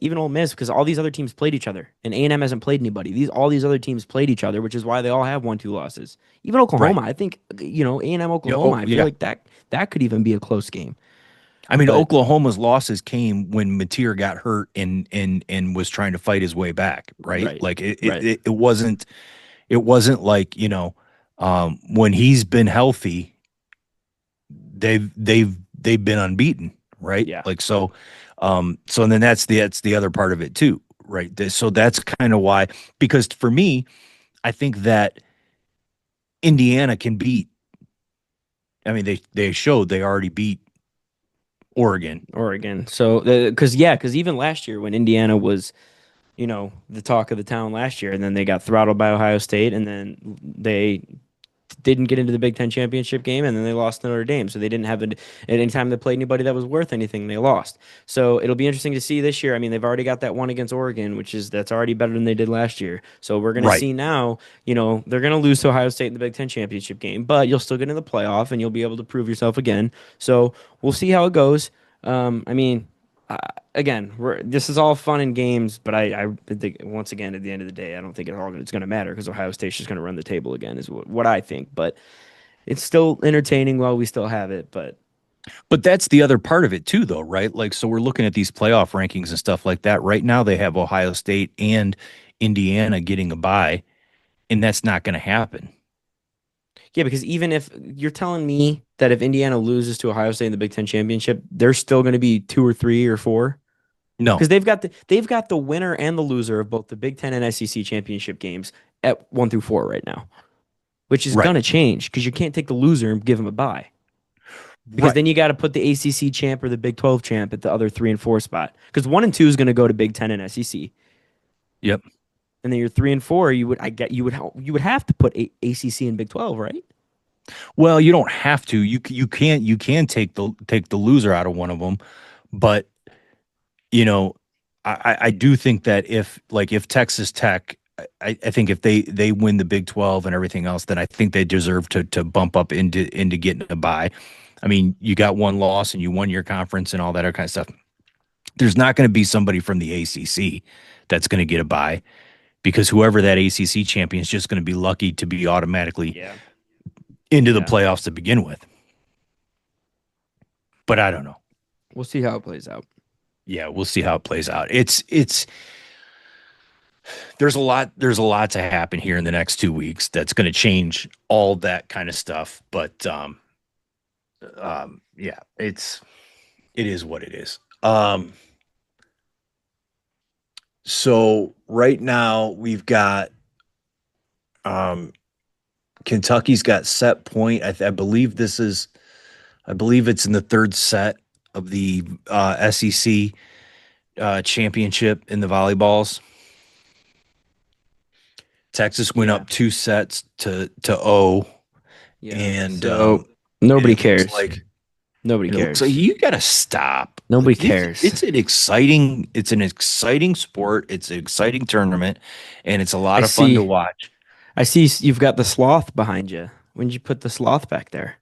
because all these other teams played each other, and A&M hasn't played anybody. All these other teams played each other, which is why they all have 1-2 losses. Even right. Oklahoma, I think A&M Yeah, Oklahoma. oh I feel yeah. like that could even be a close game. I mean, But Oklahoma's losses came when Mateer got hurt and was trying to fight his way back, right? right, Like right, it wasn't like, when he's been healthy, they've been unbeaten, right? yeah, Like so and then that's the other part of it too, right? So that's kind of why, because for me, I think that Indiana can beat. I mean, they showed they already beat Oregon. Oregon. So because even last year when Indiana was the talk of the town last year, and then they got throttled by Ohio State, and then they didn't get into the Big Ten championship game, and then they lost to Notre Dame. So they didn't have at any time they played anybody that was worth anything, they lost. So it'll be interesting to see this year. I mean, they've already got that one against Oregon, that's already better than they did last year. So we're gonna Right. see now. They're gonna lose to Ohio State in the Big Ten championship game, but you'll still get in the playoff, and you'll be able to prove yourself again. So we'll see how it goes. I mean. Uh, Again, this is all fun and games, but I think once again at the end of the day, I don't think it's going to matter because Ohio State's just going to run the table again, is what I think. But it's still entertaining while we still have it. But But that's the other part of it too, though, right? Like, so we're looking at these playoff rankings and stuff like that. Right now, they have Ohio State and Indiana getting a bye, and that's not going to happen. yeah, because even if you're telling me that if Indiana loses to Ohio State in the Big Ten championship, they're still going to be 2 or 3 or 4 No, because they've got the winner and the loser of both the Big Ten and SEC championship games at 1 through 4 right now, which is right, going to change because you can't take the loser and give them a bye. Because right. then you got to put the ACC champ or the Big 12 champ at the other 3 and 4 spot. Because 1 and 2 is going to go to Big 10 and SEC, Yep. and then your 3 and 4, you would have to put ACC and Big 12, right? Well, you don't have to. You can take the loser out of one of them, but you know, I do think that if Texas Tech, I think if they win the Big 12 and everything else, then I think they deserve to bump up into getting a bye. I mean, you got one loss and you won your conference and all that other kind of stuff. There's not going to be somebody from the ACC that's going to get a bye, because whoever that ACC champion is just going to be lucky to be automatically Yeah. into the Yeah. playoffs to begin with. But I don't know. We'll see how it plays out. Yeah, we'll see how it plays out. It's there's a lot to happen here in the next 2 weeks that's going to change all that kind of stuff. But yeah, it is what it is. So right now we've got um Kentucky's got set point. I believe it's in the third set of the SEC championship in the volleyballs. Texas went Yeah. up 2 sets to O, Yeah. and So and nobody it looks cares. like Nobody and it looks like cares. you got to stop. Nobody Like this, cares. it's an exciting sport. It's an exciting tournament, and it's a I lot of fun to see. watch. I see you've got the sloth behind you. When did you put the sloth back there?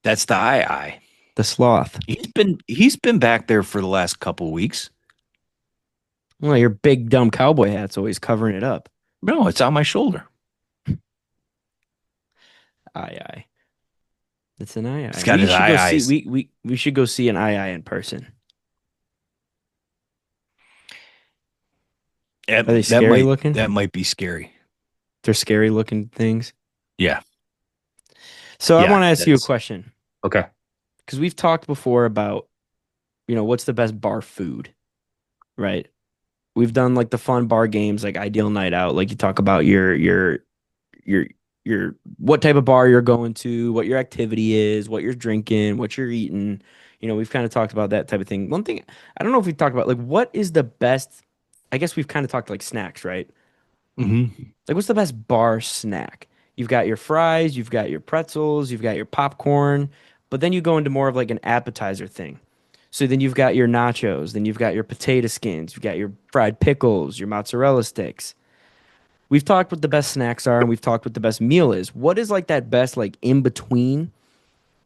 That's the I. The sloth. He's been back there for the last couple of weeks. Well, your big dumb cowboy hat's always covering it up. No, it's on my shoulder. Aye, aye. It's an aye, He's aye. got We his should go eye see. eyes. We should go see an aye, aye in person. That, Are they that scary might looking? that might be scary. They're scary looking things. Yeah, So I yeah, want to ask that you a is question okay. because we've talked before about, what's the best bar food, right? We've done like the fun bar games, like Ideal Night Out. Like you talk about your your what type of bar you're going to, what your activity is, what you're drinking, what you're eating. We've kind of talked about that type of thing. One thing I don't know if we've talked about, like, what is the best I guess we've kind of talked like snacks, right? Hmm. Like, what's the best bar snack? You've got your fries, you've got your pretzels, you've got your popcorn, but then you go into more of like an appetizer thing. So then you've got your nachos, then you've got your potato skins, you've got your fried pickles, your mozzarella sticks. We've talked what the best snacks are and we've talked what the best meal is. What is like that best like in between?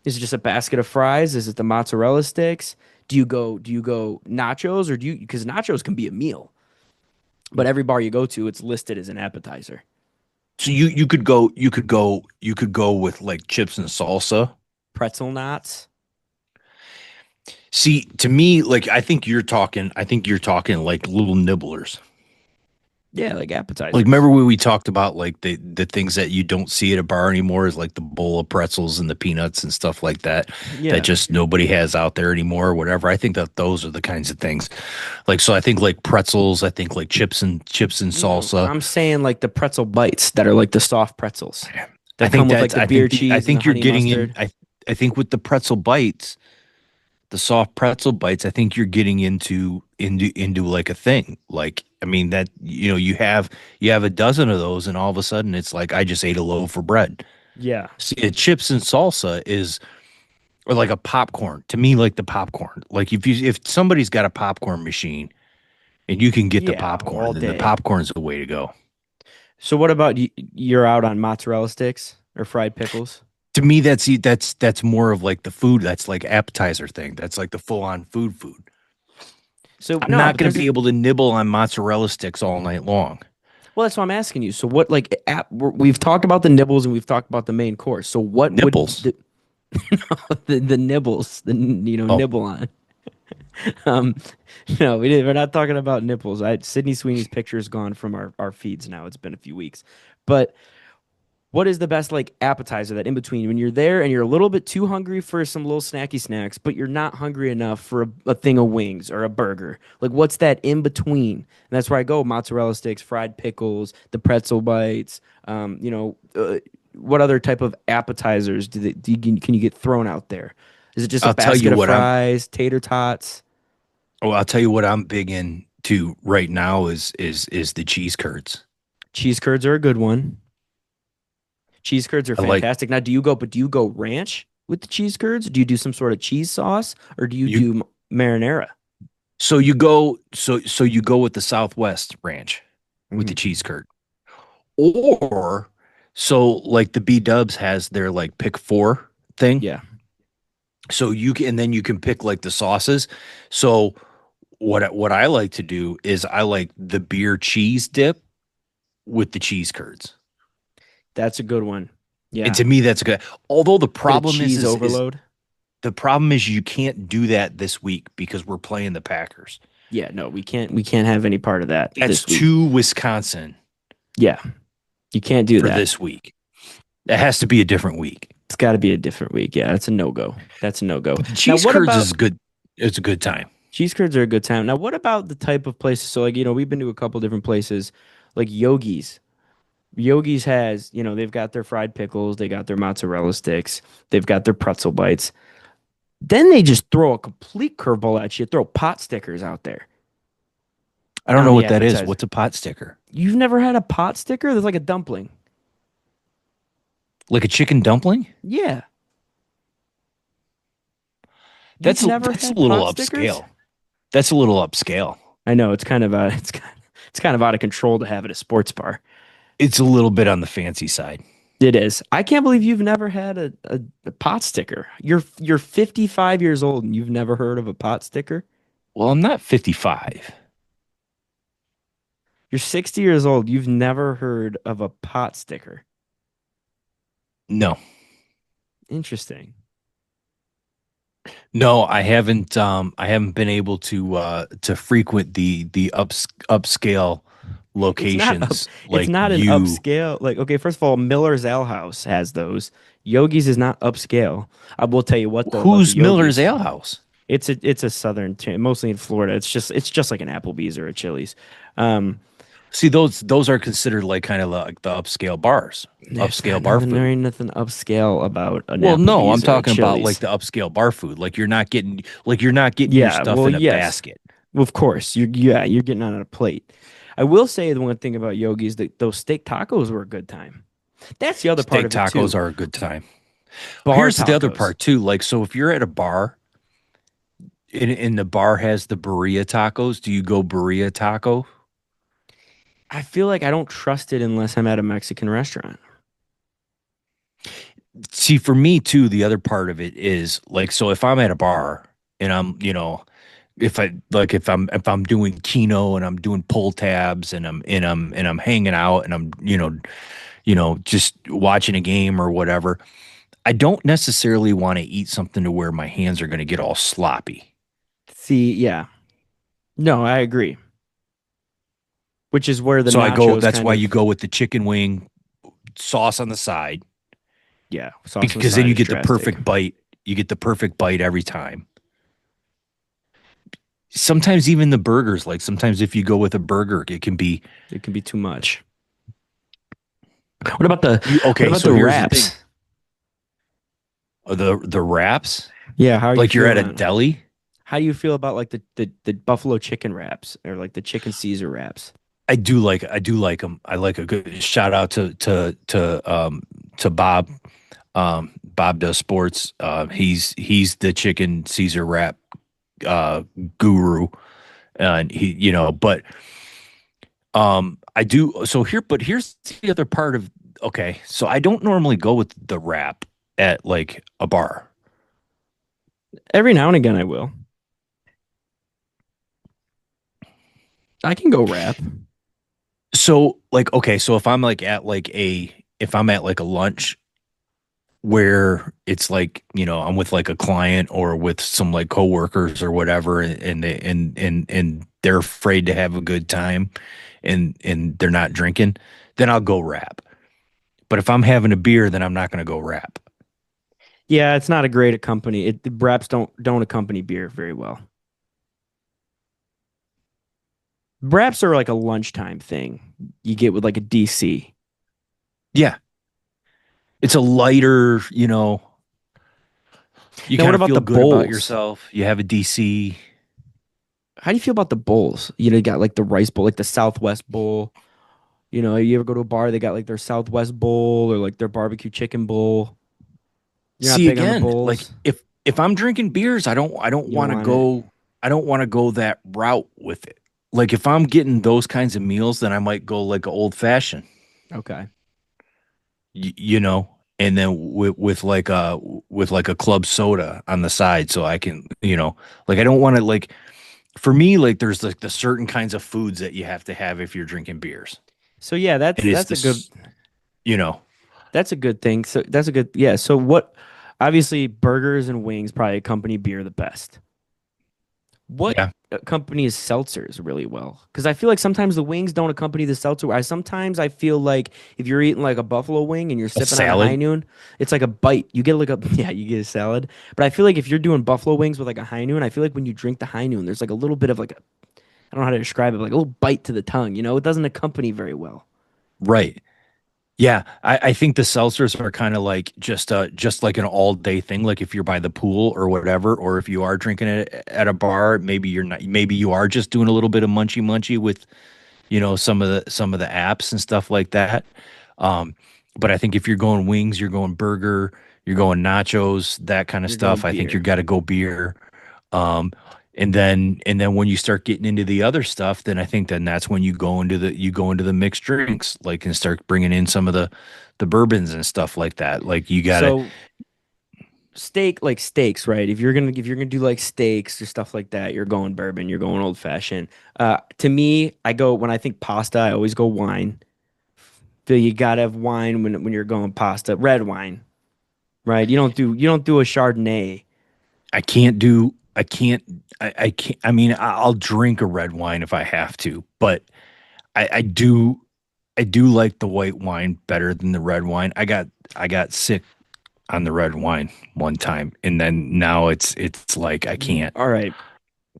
Is it just a basket of fries? Is it the mozzarella sticks? Do you go nachos or do you because nachos can be a meal, but every bar you go to, it's listed as an appetizer. So you could go with like chips and salsa. Pretzel knots. See, to me, like I think you're talking like little nibblers. Yeah, like Like appetizers. remember when we talked about like the things that you don't see at a bar anymore is like the bowl of pretzels and the peanuts and stuff like that that Yeah. just nobody has out there anymore or whatever. I think that those are the kinds of things. Like so I think like pretzels, I think like chips and No, salsa. I'm saying like the pretzel bites that are like the soft pretzels I that come think with like that's the I beer think the I cheese and the think you're honey getting in mustard. I think with the pretzel bites, the soft pretzel bites, I think you're getting into like a thing. Like, I mean that you have a dozen of those, and all of a sudden it's like I just ate a loaf of bread. Yeah. See, a chips and salsa is or like a popcorn. To me, like the popcorn. Like if somebody's got a popcorn machine and you can get the Yeah, all popcorn, then the day. popcorn's the way to go. So what about you're out on mozzarella sticks or fried pickles? To me, that's more of like the food. That's like appetizer thing. That's like the full on food. So I'm no, not but going to there's be a able to nibble on mozzarella sticks all night long. well, that's what I'm asking you. So what like we've talked about the nibbles and we've talked about the main course. So what would Nipples. the nibbles, Oh, nibble on? Um, no, we're not talking about nipples. Sydney Sweeney's picture is gone from our feeds now. It's been a few weeks. But what is the best like appetizer that in between when you're there and you're a little bit too hungry for some little snacky snacks, but you're not hungry enough for a thing of wings or a burger? Like what's that in between? And that's where I go: mozzarella sticks, fried pickles, the pretzel bites. What other type of appetizers can you get thrown out there? Is it just a I'll tell you basket of what I'm. fries, tater tots? Oh, I'll tell you what I'm big into right now is the cheese curds. Cheese curds are a good one. Cheese curds are I like fantastic. Now, do you go ranch with the cheese curds? Do you do some sort of cheese sauce or do you you. do marinara? So you go with the Southwest Ranch with the Hmm. cheese curd, or so like the B Dubs has their like pick four thing. Yeah, So you can and then you can pick like the sauces. So what I like to do is I like the beer cheese dip with the cheese curds. that's a good one. And Yeah, to me, that's good. Although the bit of problem is, cheese is overload. the problem is you can't do that this week because we're playing the Packers. Yeah, no, we can't have any part of that That's this week. to Wisconsin Yeah, you can't do for that. this week. That has to be a different week. It's got to be a different week. Yeah, that's a no go. That's a no go. But the Now, cheese what curds about is good. It's a good time. cheese curds are a good time. Now, what about the type of places? So, like, we've been to a couple different places, like Yogi's. Yogi's has, they've got their fried pickles, they got their mozzarella sticks, they've got their pretzel bites. Then they just throw a complete curveball at you, throw pot stickers out there I don't on know the what that is. appetizer. What's a pot sticker? You've never had a pot sticker? There's like a dumpling. Like a chicken dumpling? Yeah. You've That's never that's a had little pot stickers? upscale. That's a little upscale. I know it's kind of it's kind of out of control to have at a sports bar. It's a little bit on the fancy side. It is. I can't believe you've never had a pot sticker. You're 55 years old and you've never heard of a pot sticker? Well, I'm not 55. You're 60 years old. You've never heard of a pot sticker. No. Interesting. No, I haven't been able to frequent the upscale locations It's like not an you. upscale. Like, okay, first of all, Miller's Ale House has those. Yogi's is not upscale. I will tell you what though about the Who's Miller's Yogi's. Ale House? It's a southern chain, mostly in Florida. It's just like an Applebee's or a Chili's. Um, See, those are considered like kind of like the upscale bars, it's upscale not bar nothing. There food. ain't nothing upscale about an Well, no, I'm Applebee's or a talking about like Chili's. the upscale bar food. Like you're not getting your Yeah, stuff well, in a yes. basket. Well, of course, you're getting on a plate. I will say the one thing about Yogi's that those steak tacos were a good time. That's the other part Steak of it tacos too. are a good time. Bar Here's the other tacos. part too. Like, so if you're at a bar and the bar has the burrito tacos, do you go burrito taco? I feel like I don't trust it unless I'm at a Mexican restaurant. See, for me too, the other part of it is like, so if I'm at a bar and I'm, if I'm doing keno and I'm doing pull tabs and I'm hanging out and I'm, just watching a game or whatever, I don't necessarily want to eat something to where my hands are going to get all sloppy. See, yeah. No, I agree. Which is where the So nachos that's kind why you of, go with the chicken wing sauce on the side yeah, sauce on the because then side you is get the drastic. perfect bite. You get the perfect bite every time. Sometimes even the burgers, like sometimes if you go with a burger, it can be It can be too much. What about the you what okay, about so the here's the thing. wraps? The wraps, Yeah, how are you like you're at feeling a on? deli. How do you feel about like the buffalo chicken wraps or like the chicken Caesar wraps? I do like them. I like a good shout out to Bob. Bob does sports. He's the chicken Caesar wrap uh guru. And but I do so here, but here's the other part of okay, so I don't normally go with the wrap at like a bar. Every now and again I will. I can go wrap. So like okay, so if I'm at like a lunch where it's like, I'm with like a client or with some like coworkers or whatever and they're afraid to have a good time and they're not drinking, then I'll go rap. But if I'm having a beer, then I'm not going to go rap. Yeah, it's not a great accompany. The wraps don't accompany beer very well. Wraps are like a lunchtime thing you get with like a DC. Yeah, it's a lighter, you Now, what kind of about the feel good about bowls? yourself. You have a DC. How do you feel about the bowls? You got like the rice bowl, like the Southwest bowl. You ever go to a bar, they got like their Southwest bowl or like their barbecue chicken bowl. You're not See big on the again, like bowls. if I'm drinking beers, I don't You don't want to want it. go I don't want to go that route with it. Like if I'm getting those kinds of meals, then I might go like an old fashioned, Okay. and then with like a club soda on the side so I can, like I don't want to like for me like there's like the certain kinds of foods that you have to have if you're drinking beers. So yeah, And it's this, you know. that's a good thing. So that's a good yeah. So what obviously burgers and wings probably accompany beer the best. What Yeah. accompanies seltzers really well? Because I feel like sometimes the wings don't accompany the seltzer. I feel like if you're eating like a buffalo wing and you're A sipping on a high salad. noon, it's like a bite. You get like a yeah, you get a salad. But I feel like if you're doing buffalo wings with like a high noon, I feel like when you drink the high noon, there's like a little bit of like a I don't know how to describe it, but like a little bite to the tongue. It doesn't accompany very well. Right. Yeah, I think the seltzers are kind of like just like an all day thing. Like if you're by the pool or whatever, or if you are drinking it at a bar, maybe you're not. Maybe you are just doing a little bit of munchy munchy with some of the apps and stuff like that. Um, but I think if you're going wings, you're going burger, you're going nachos, that kind of You're going stuff. I think you beer. got to go beer. Um, and then when you start getting into the other stuff, then I think then that's when you go into the mixed drinks, like and start bringing in some of the bourbons and stuff like that. Like you gotta, So like steaks, right? If you're gonna do like steaks or stuff like that, you're going bourbon, you're going old fashioned. To me, I go when I think pasta, I always go wine. Feel you gotta have wine when you're going pasta, red wine, right? You don't do a Chardonnay. I can't, I can't. I mean, I'll drink a red wine if I have to, but I do. I do like the white wine better than the red wine. I got sick on the red wine one time, and then now it's like I can't. All right.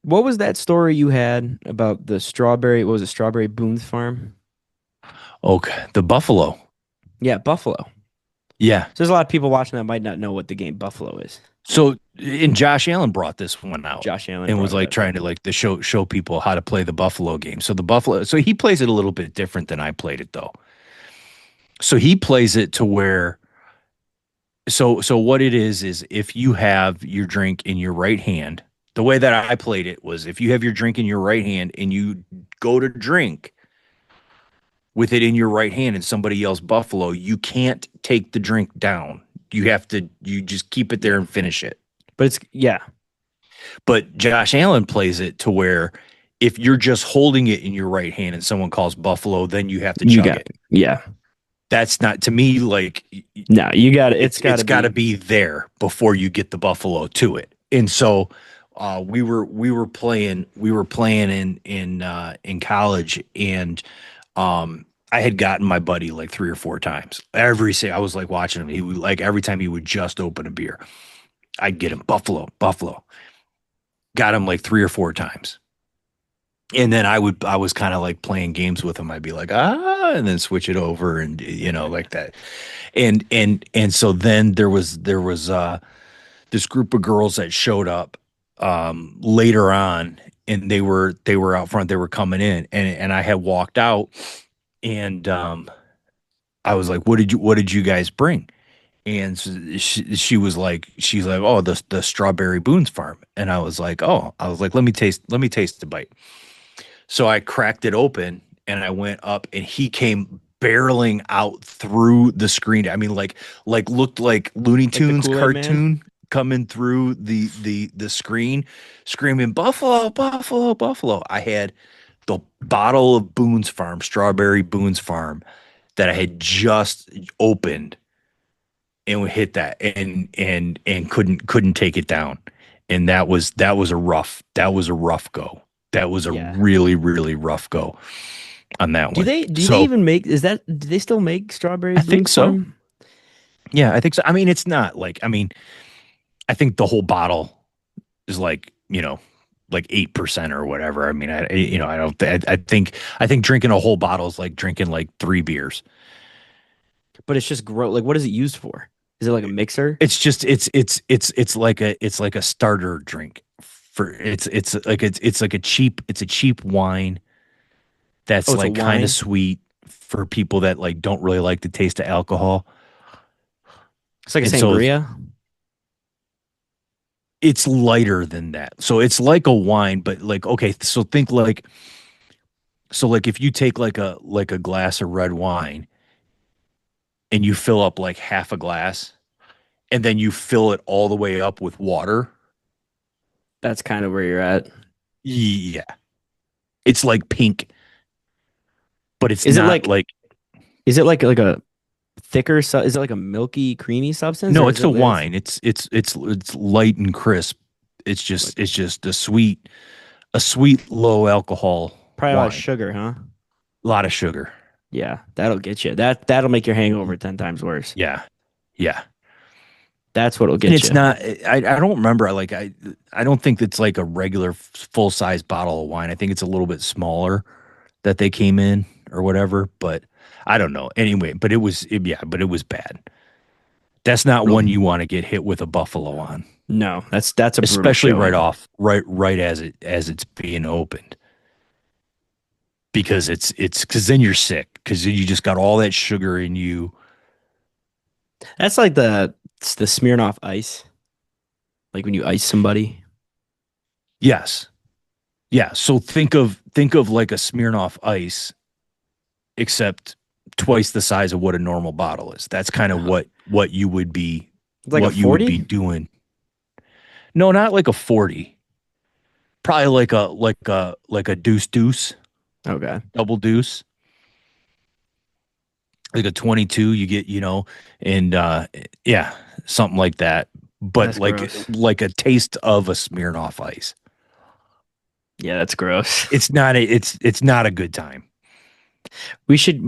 What was that story you had about the strawberry? What was it, Strawberry Boone's Farm? Okay, the buffalo. Yeah, Buffalo. Yeah. So there's a lot of people watching that might not know what the game Buffalo is. So and Josh Allen brought this one out Josh Allen and brought was it like up. Yep. trying to like to show people how to play the Buffalo game. So the Buffalo, so he plays it a little bit different than I played it though. So he plays it to where so what it is if you have your drink in your right hand, the way that I played it was if you have your drink in your right hand and you go to drink with it in your right hand and somebody yells Buffalo, you can't take the drink down. You just keep it there Yeah. and finish it. But it's yeah, But Josh Allen plays it to where if you're just holding it in your right hand and someone calls Buffalo, then you have to you chug got it. yeah. That's not to me like No, you got it. It's got it's to got to be. be there before you get the Buffalo to it. And so we were playing in college and I had gotten my buddy like three or four times. I was like watching him. He would like every time he would just open a beer, I'd get him Buffalo, Buffalo. Got him like three or four times. And then I was kind of like playing games with him. I'd be like, and then switch it over and like that. And so then there was this group of girls that showed up later on and they were out front, they were coming in and I had walked out and I was like, what did you guys bring? And so she's like, oh, the strawberry Boone's Farm. And I was like, let me taste the bite. So I cracked it open and I went up and he came barreling out through the screen. I mean, like looked like Looney Like the Tunes Kool-Aid Man. cartoon coming through the screen, screaming Buffalo, Buffalo, Buffalo. I had the bottle of Boone's Farm, strawberry Boone's Farm, that I had just opened and we hit that and couldn't take it down. And that was a rough go. That was a Yeah. really, really rough go on that one. Do they So even make is that do they still make strawberry I think Boone's so. Farm? Yeah, I think so. I mean, it's not like, I mean, I think the whole bottle is like 8% or whatever. I mean, I don't, I think drinking a whole bottle is like drinking like three beers. But it's just gross. Like what is it used for? Is it like a mixer? It's like a starter drink for it's a cheap wine that's Oh, it's a like kind of wine. sweet for people that like don't really like the taste of alcohol. It's like a And so sangria. it's lighter than that. So it's like a wine, but like okay, so think like if you take like a glass of red wine and you fill up like half a glass and then you fill it all the way up with water. That's kind of where you're at. Yeah. It's like pink, but it's Is it not like like is it like a thicker is it like a milky creamy substance or no, is it's a it is wine. It's light and crisp. It's like just it's just a sweet low alcohol probably a lot of wine. sugar, huh? A lot of sugar. Yeah, that'll get you. That'll make your hangover 10 times worse. Yeah. Yeah. That's what'll And get it's you. not I don't remember like I don't think it's like a regular full size bottle of wine. I think it's a little bit smaller that they came in or whatever, but I don't know. Anyway, but it was bad. That's not Brutal. one you want to get hit with a buffalo on, No, that's a brutal especially right showing. off, right as it's being opened, because it's because then you're sick because you just got all that sugar in you. That's like it's the Smirnoff Ice, like when you ice somebody. Yes, yeah. So think of like a Smirnoff Ice, except twice the size of what a normal bottle is. That's kind of Uh, what you would be It's like a what you would 40? be doing. No, not like a 40. Probably like a deuce deuce, Okay. double deuce, like a 22 you get, and yeah, something like that. But That's like gross. like a taste of a Smirnoff Ice. Yeah, that's gross. It's not a good time. We should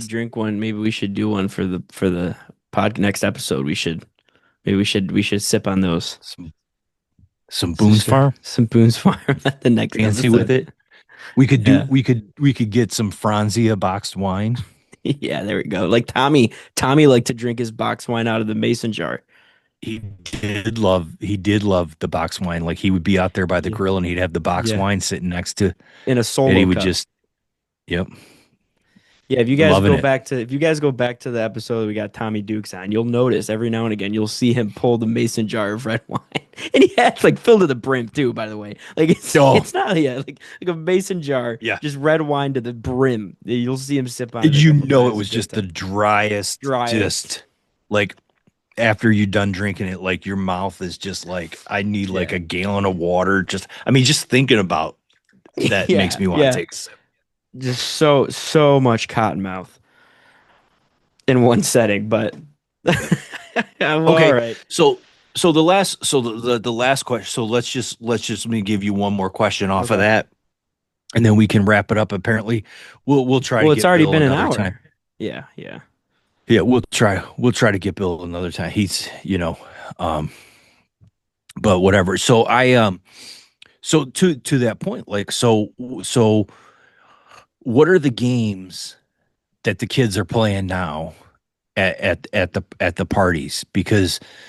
drink one. Maybe we should do one for the pod next episode. We should sip on those. Some Boone's Farm, Some Boone's Farm at the next fancy with episode. it. We could do Yeah. we could get some Franzia boxed wine. Yeah, there we go. Like Tommy liked to drink his box wine out of the mason jar. He did love the box wine. Like he would be out there by the Yeah. grill and he'd have the box Yeah. wine sitting next to, In a and he solo would cup. just, yep, Yeah, loving it. if you guys go back to the episode we got Tommy Dukes on, you'll notice every now and again you'll see him pull the mason jar of red wine. And he had like filled to the brim too, by the way. Like Oh, it's not yeah, like a mason jar, yeah. just red wine to the brim. You'll see him sip on it a You couple know, it times. It's a was good just the time. driest, Driest. just like after you're done drinking it, like your mouth is just like, I need like Yeah. a gallon of water. Just, I mean, just thinking about that makes Yeah, me want to yeah. take a sip. Just so much cotton mouth in one setting, but well, all Okay, right. so the last question. So let's just let me give you one more question off of Okay. that, and then we can wrap it up. Apparently, we'll try to Well, it's get already Bill been an another time. hour. Yeah, yeah. Yeah, we'll try to get Bill another time. He's um, but whatever. So to that point, like so, what are the games that the kids are playing now at the parties?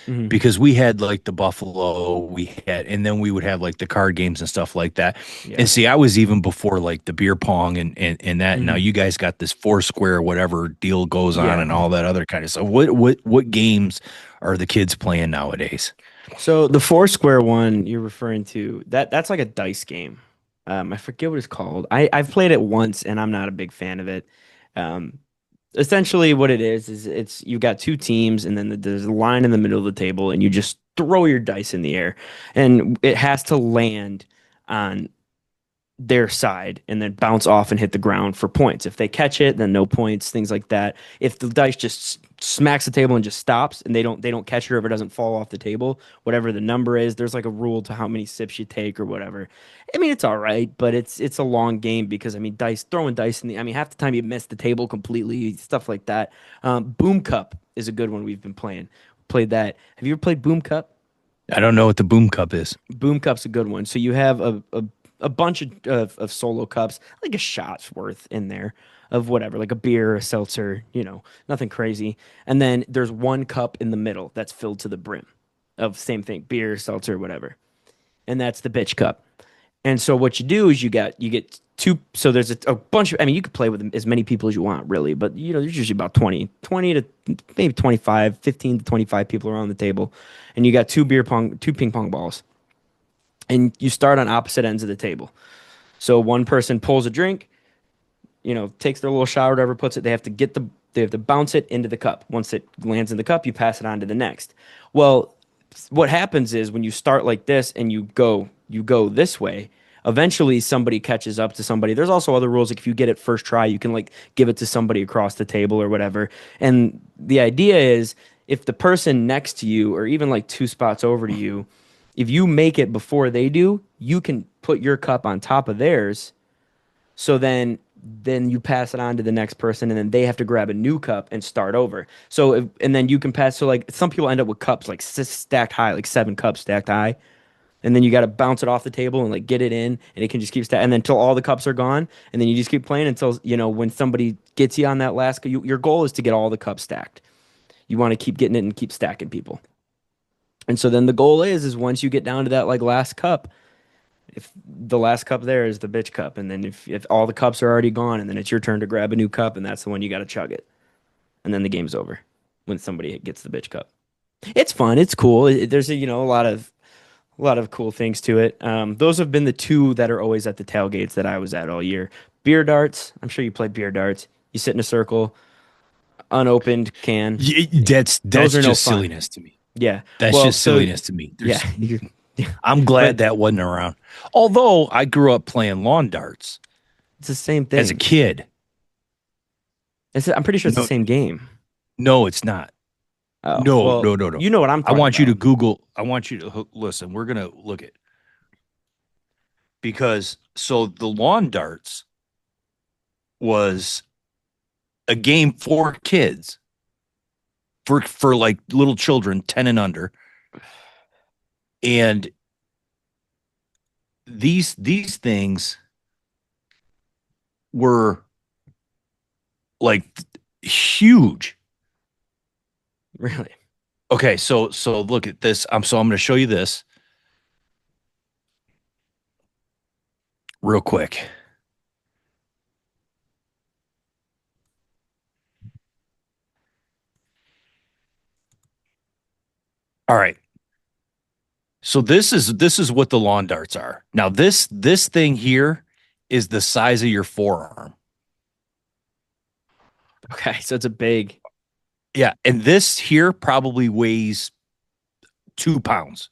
Hmm. Because we had like the Buffalo, and then we would have like the card games and stuff like that. And Yeah. see, I was even before like the beer pong and that. Now Hmm. you guys got this four square whatever deal goes on Yeah. and all that other kind of stuff. What games are the kids playing nowadays? So the four square one you're referring to, that's like a dice game. I forget what it's called. I've played it once and I'm not a big fan of it. Um, Essentially what it is it's you got two teams and then there's a line in the middle of the table and you just throw your dice in the air and it has to land on their side and then bounce off and hit the ground for points. If they catch it, then no points, things like that. If the dice just smacks the table and just stops and they don't catch it or if it doesn't fall off the table, whatever the number is, there's like a rule to how many sips you take or whatever. I mean, it's all right, but it's a long game because I mean, dice throwing dice in the I mean, half the time you miss the table completely, stuff like that. Boom Cup is a good one we've been playing. Played that. Have you ever played Boom Cup? I don't know what the boom cup is. Boom Cup's a good one. So you have a bunch of solo cups, like a shot's worth in there of whatever, like a beer, a seltzer, nothing crazy. And then there's one cup in the middle that's filled to the brim of same thing, beer, seltzer, whatever. And that's the bitch cup. And so what you do is you get two. So there's a bunch of. I mean, you could play with as many people as you want, really. But there's usually about 20 to maybe 25, 15 to 25 people around the table, and you got two ping pong balls, and you start on opposite ends of the table. So one person pulls a drink, takes their little shot or whatever, puts it. They have to bounce it into the cup. Once it lands in the cup, you pass it on to the next. Well, what happens is when you start like this and you go this way, eventually somebody catches up to somebody. There's also other rules, like if you get it first try, you can like give it to somebody across the table or whatever. And the idea is if the person next to you or even like two spots over to you, if you make it before they do, you can put your cup on top of theirs. So then you pass it on to the next person and then they have to grab a new cup and start over. And then you can pass, so like some people end up with cups like stacked high, like seven cups stacked high, and then you got to bounce it off the table and like get it in and it can just keep stacking and then until all the cups are gone and then you just keep playing until when somebody gets you on that last your goal is to get all the cups stacked. You want to keep getting it and keep stacking people. And so then the goal is once you get down to that like last cup, if the last cup there is the bitch cup, and then if all the cups are already gone, and then it's your turn to grab a new cup, and that's the one you got to chug it, and then the game's over when somebody gets the bitch cup. It's fun. It's cool. There's a lot of cool things to it. Those have been the two that are always at the tailgates that I was at all year. Beer darts. I'm sure you play beer darts. You sit in a circle, unopened can. That's Those that's are no just fun. silliness to me. Yeah. That's Well, just so silliness to me. yeah, I'm but glad that wasn't around. Although I grew up playing lawn darts it's the same as a thing. kid. I'm pretty sure it's the No, same game. no, it's not. Oh, No, well, no, no, no. you know what I'm I talking want you to about. Google. I want you to listen. We're gonna look at because so the lawn darts was a game for kids for like little children 10 and under, and these things were like huge. Really? Okay, so look at this. I'm going to show you this real quick. All right. So this is what the lawn darts are. Now this thing here is the size of your forearm. Okay, so it's a big. Yeah, and this here probably weighs 2 pounds,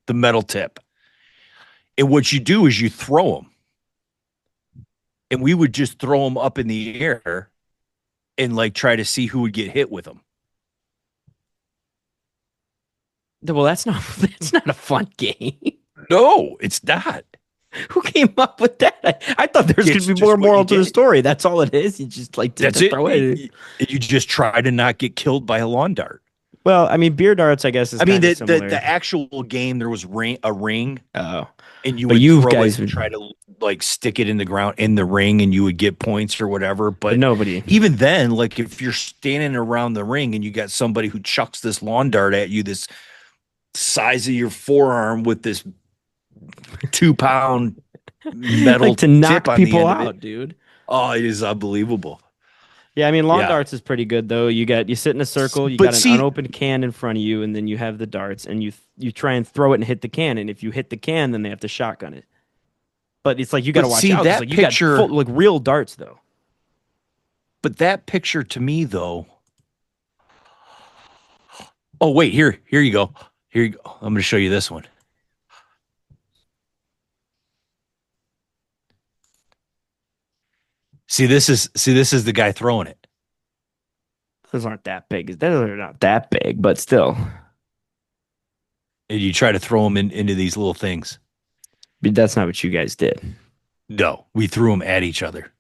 the metal tip. And what you do is you throw them, and we would just throw them up in the air and like try to see who would get hit with them. Well, that's not that's not a fun game. No, it's not. Who came up with that? I thought there was going It's to be more just what moral you to the did. story. That's all it is. You just like That's to it. throw it. You just try to not get killed by a lawn dart. Well, I mean, beer darts, I guess, is I mean, kind of the similar. actual game there was a ring, Oh, and you but would you throw it guys and would, try to like stick it in the ground in the ring, and you would get points or whatever. but But nobody. even then, like if you're standing around the ring and you got somebody who chucks this lawn dart at you, this size of your forearm with this 2 pound Like metal to tip knock on the people end of it. out, dude. Oh, it is unbelievable. Yeah, I mean, lawn Yeah. darts is pretty good though. You sit in a circle, you But got an see, unopened can in front of you, and then you have the darts, and you try and throw it and hit the can, and if you hit the can, then they have to shotgun it. But it's like you got to but watch see out because that like you got full picture, like real darts though. but that picture to me though. Oh, wait, here you go. Here you go. I'm going to show you this one. See this is the guy throwing it. Those aren't that big. They're not that big, but still, And you try to throw them into these little things. but that's not what you guys did. No, we threw them at each other,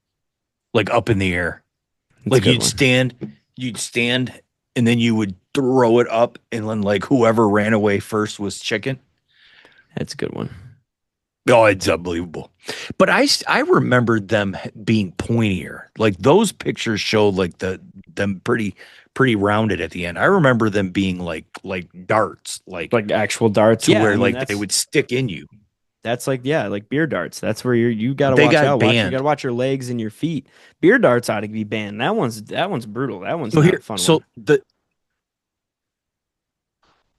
like up in the air. That's a Like good one. you'd stand, and then you would throw it up, and then like whoever ran away first was chicken. That's a good one. Oh, it's unbelievable. But I remember them being pointier. Like those pictures showed like them pretty rounded at the end. I remember them being like darts, like Like actual darts. to Yeah, I where mean like they would stick in you. that's like yeah, like beer darts. That's where you got to They watch got out. Watch you got banned. to watch your legs and your feet. Beer darts ought to be banned. That one's brutal. That one's So not a here, fun one. so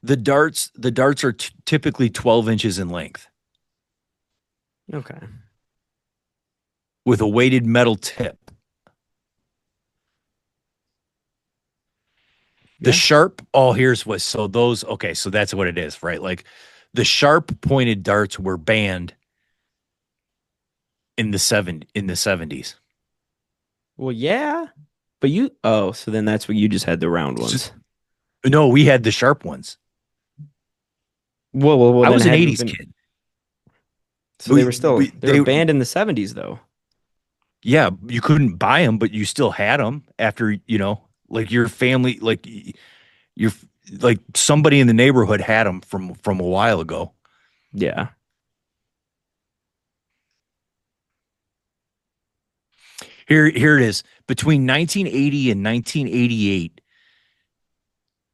the darts are typically 12 inches in length Okay. with a weighted metal tip. The Yeah. sharp, oh, here's what, so those, okay, so that's what it is, right? Like the sharp pointed darts were banned in the 70s. Well, yeah. But you oh, so then that's what you just had the round So, ones. no, we had the sharp ones. Well, I then was an hadn't 80s been kid. so they were They, banned in the 70s though. yeah, you couldn't buy them, but you still had them after, like your family, like your, like somebody in the neighborhood had them from a while ago. Yeah. Here it is. Between 1980 and 1988,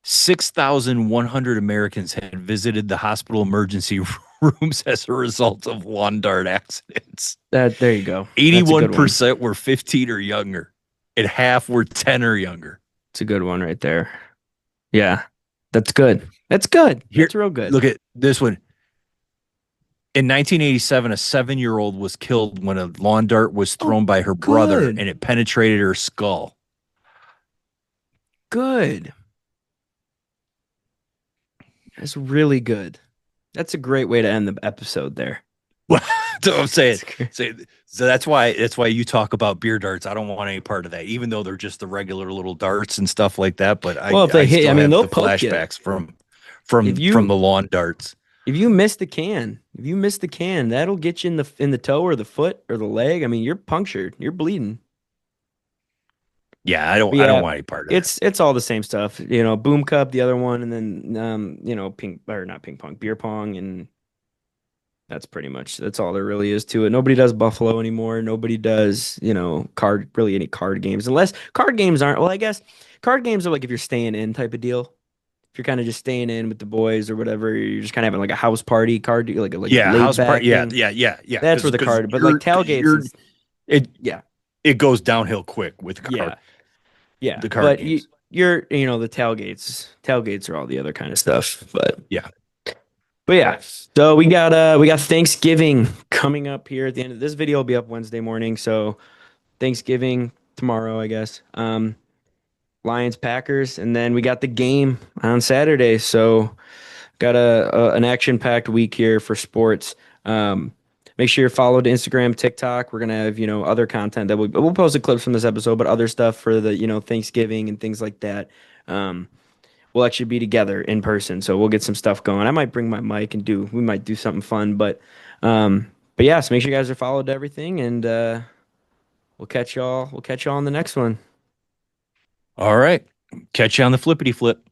6,100 Americans had visited the hospital emergency rooms as a result of lawn dart accidents. That there you go. That's a good one. 81% were 15 or younger, and half were 10 or younger. It's a good one right there. Yeah. That's good. That's good. Here, That's real good. look at this one. In 1987, a 7-year-old was killed when a lawn dart was Oh, thrown by her brother good. and it penetrated her skull. Good. That's really good. That's a great way to end the episode there. So I'm saying, That's great. so that's why you talk about beer darts. I don't want any part of that, even though they're just the regular little darts and stuff like that. But I Well, if they I hit, I still mean, have they'll the poke you. flashbacks from If from from you the lawn darts. if you miss the can, that'll get you in the toe or the foot or the leg. I mean, you're punctured. You're bleeding. Yeah, I don't But I don't yeah, want any part of that. it's all the same stuff. Boom cup, the other one, and then ping or not ping pong, beer pong, and That's all there really is to it. Nobody does Buffalo anymore. Nobody does, really any card games. Unless card games aren't, well, I guess card games are like if you're staying in type of deal. If you're kind of just staying in with the boys or whatever, you're just kind of having like a house party card, like a Yeah, laid house party. back Yeah, thing. yeah, yeah, yeah. That's where the Because card, but like tailgates and it yeah, it goes downhill quick with yeah, yeah. the card But you games. you're the tailgates are all the other kind of stuff. Yeah. But yeah, so we got Thanksgiving coming up here at the end of this video will be up Wednesday morning, so Thanksgiving tomorrow, I guess. Lions Packers, and then we got the game on Saturday. So got an action-packed week here for sports. Make sure you're followed Instagram, TikTok. We're gonna have other content that we'll post the clips from this episode, but other stuff for the Thanksgiving and things like that. Um, we'll actually be together in person, so we'll get some stuff going. I might bring my mic and we might do something fun, but yeah. So make sure you guys are followed to everything, and we'll catch y'all on the next one. All right. Catch you on the flippity flip.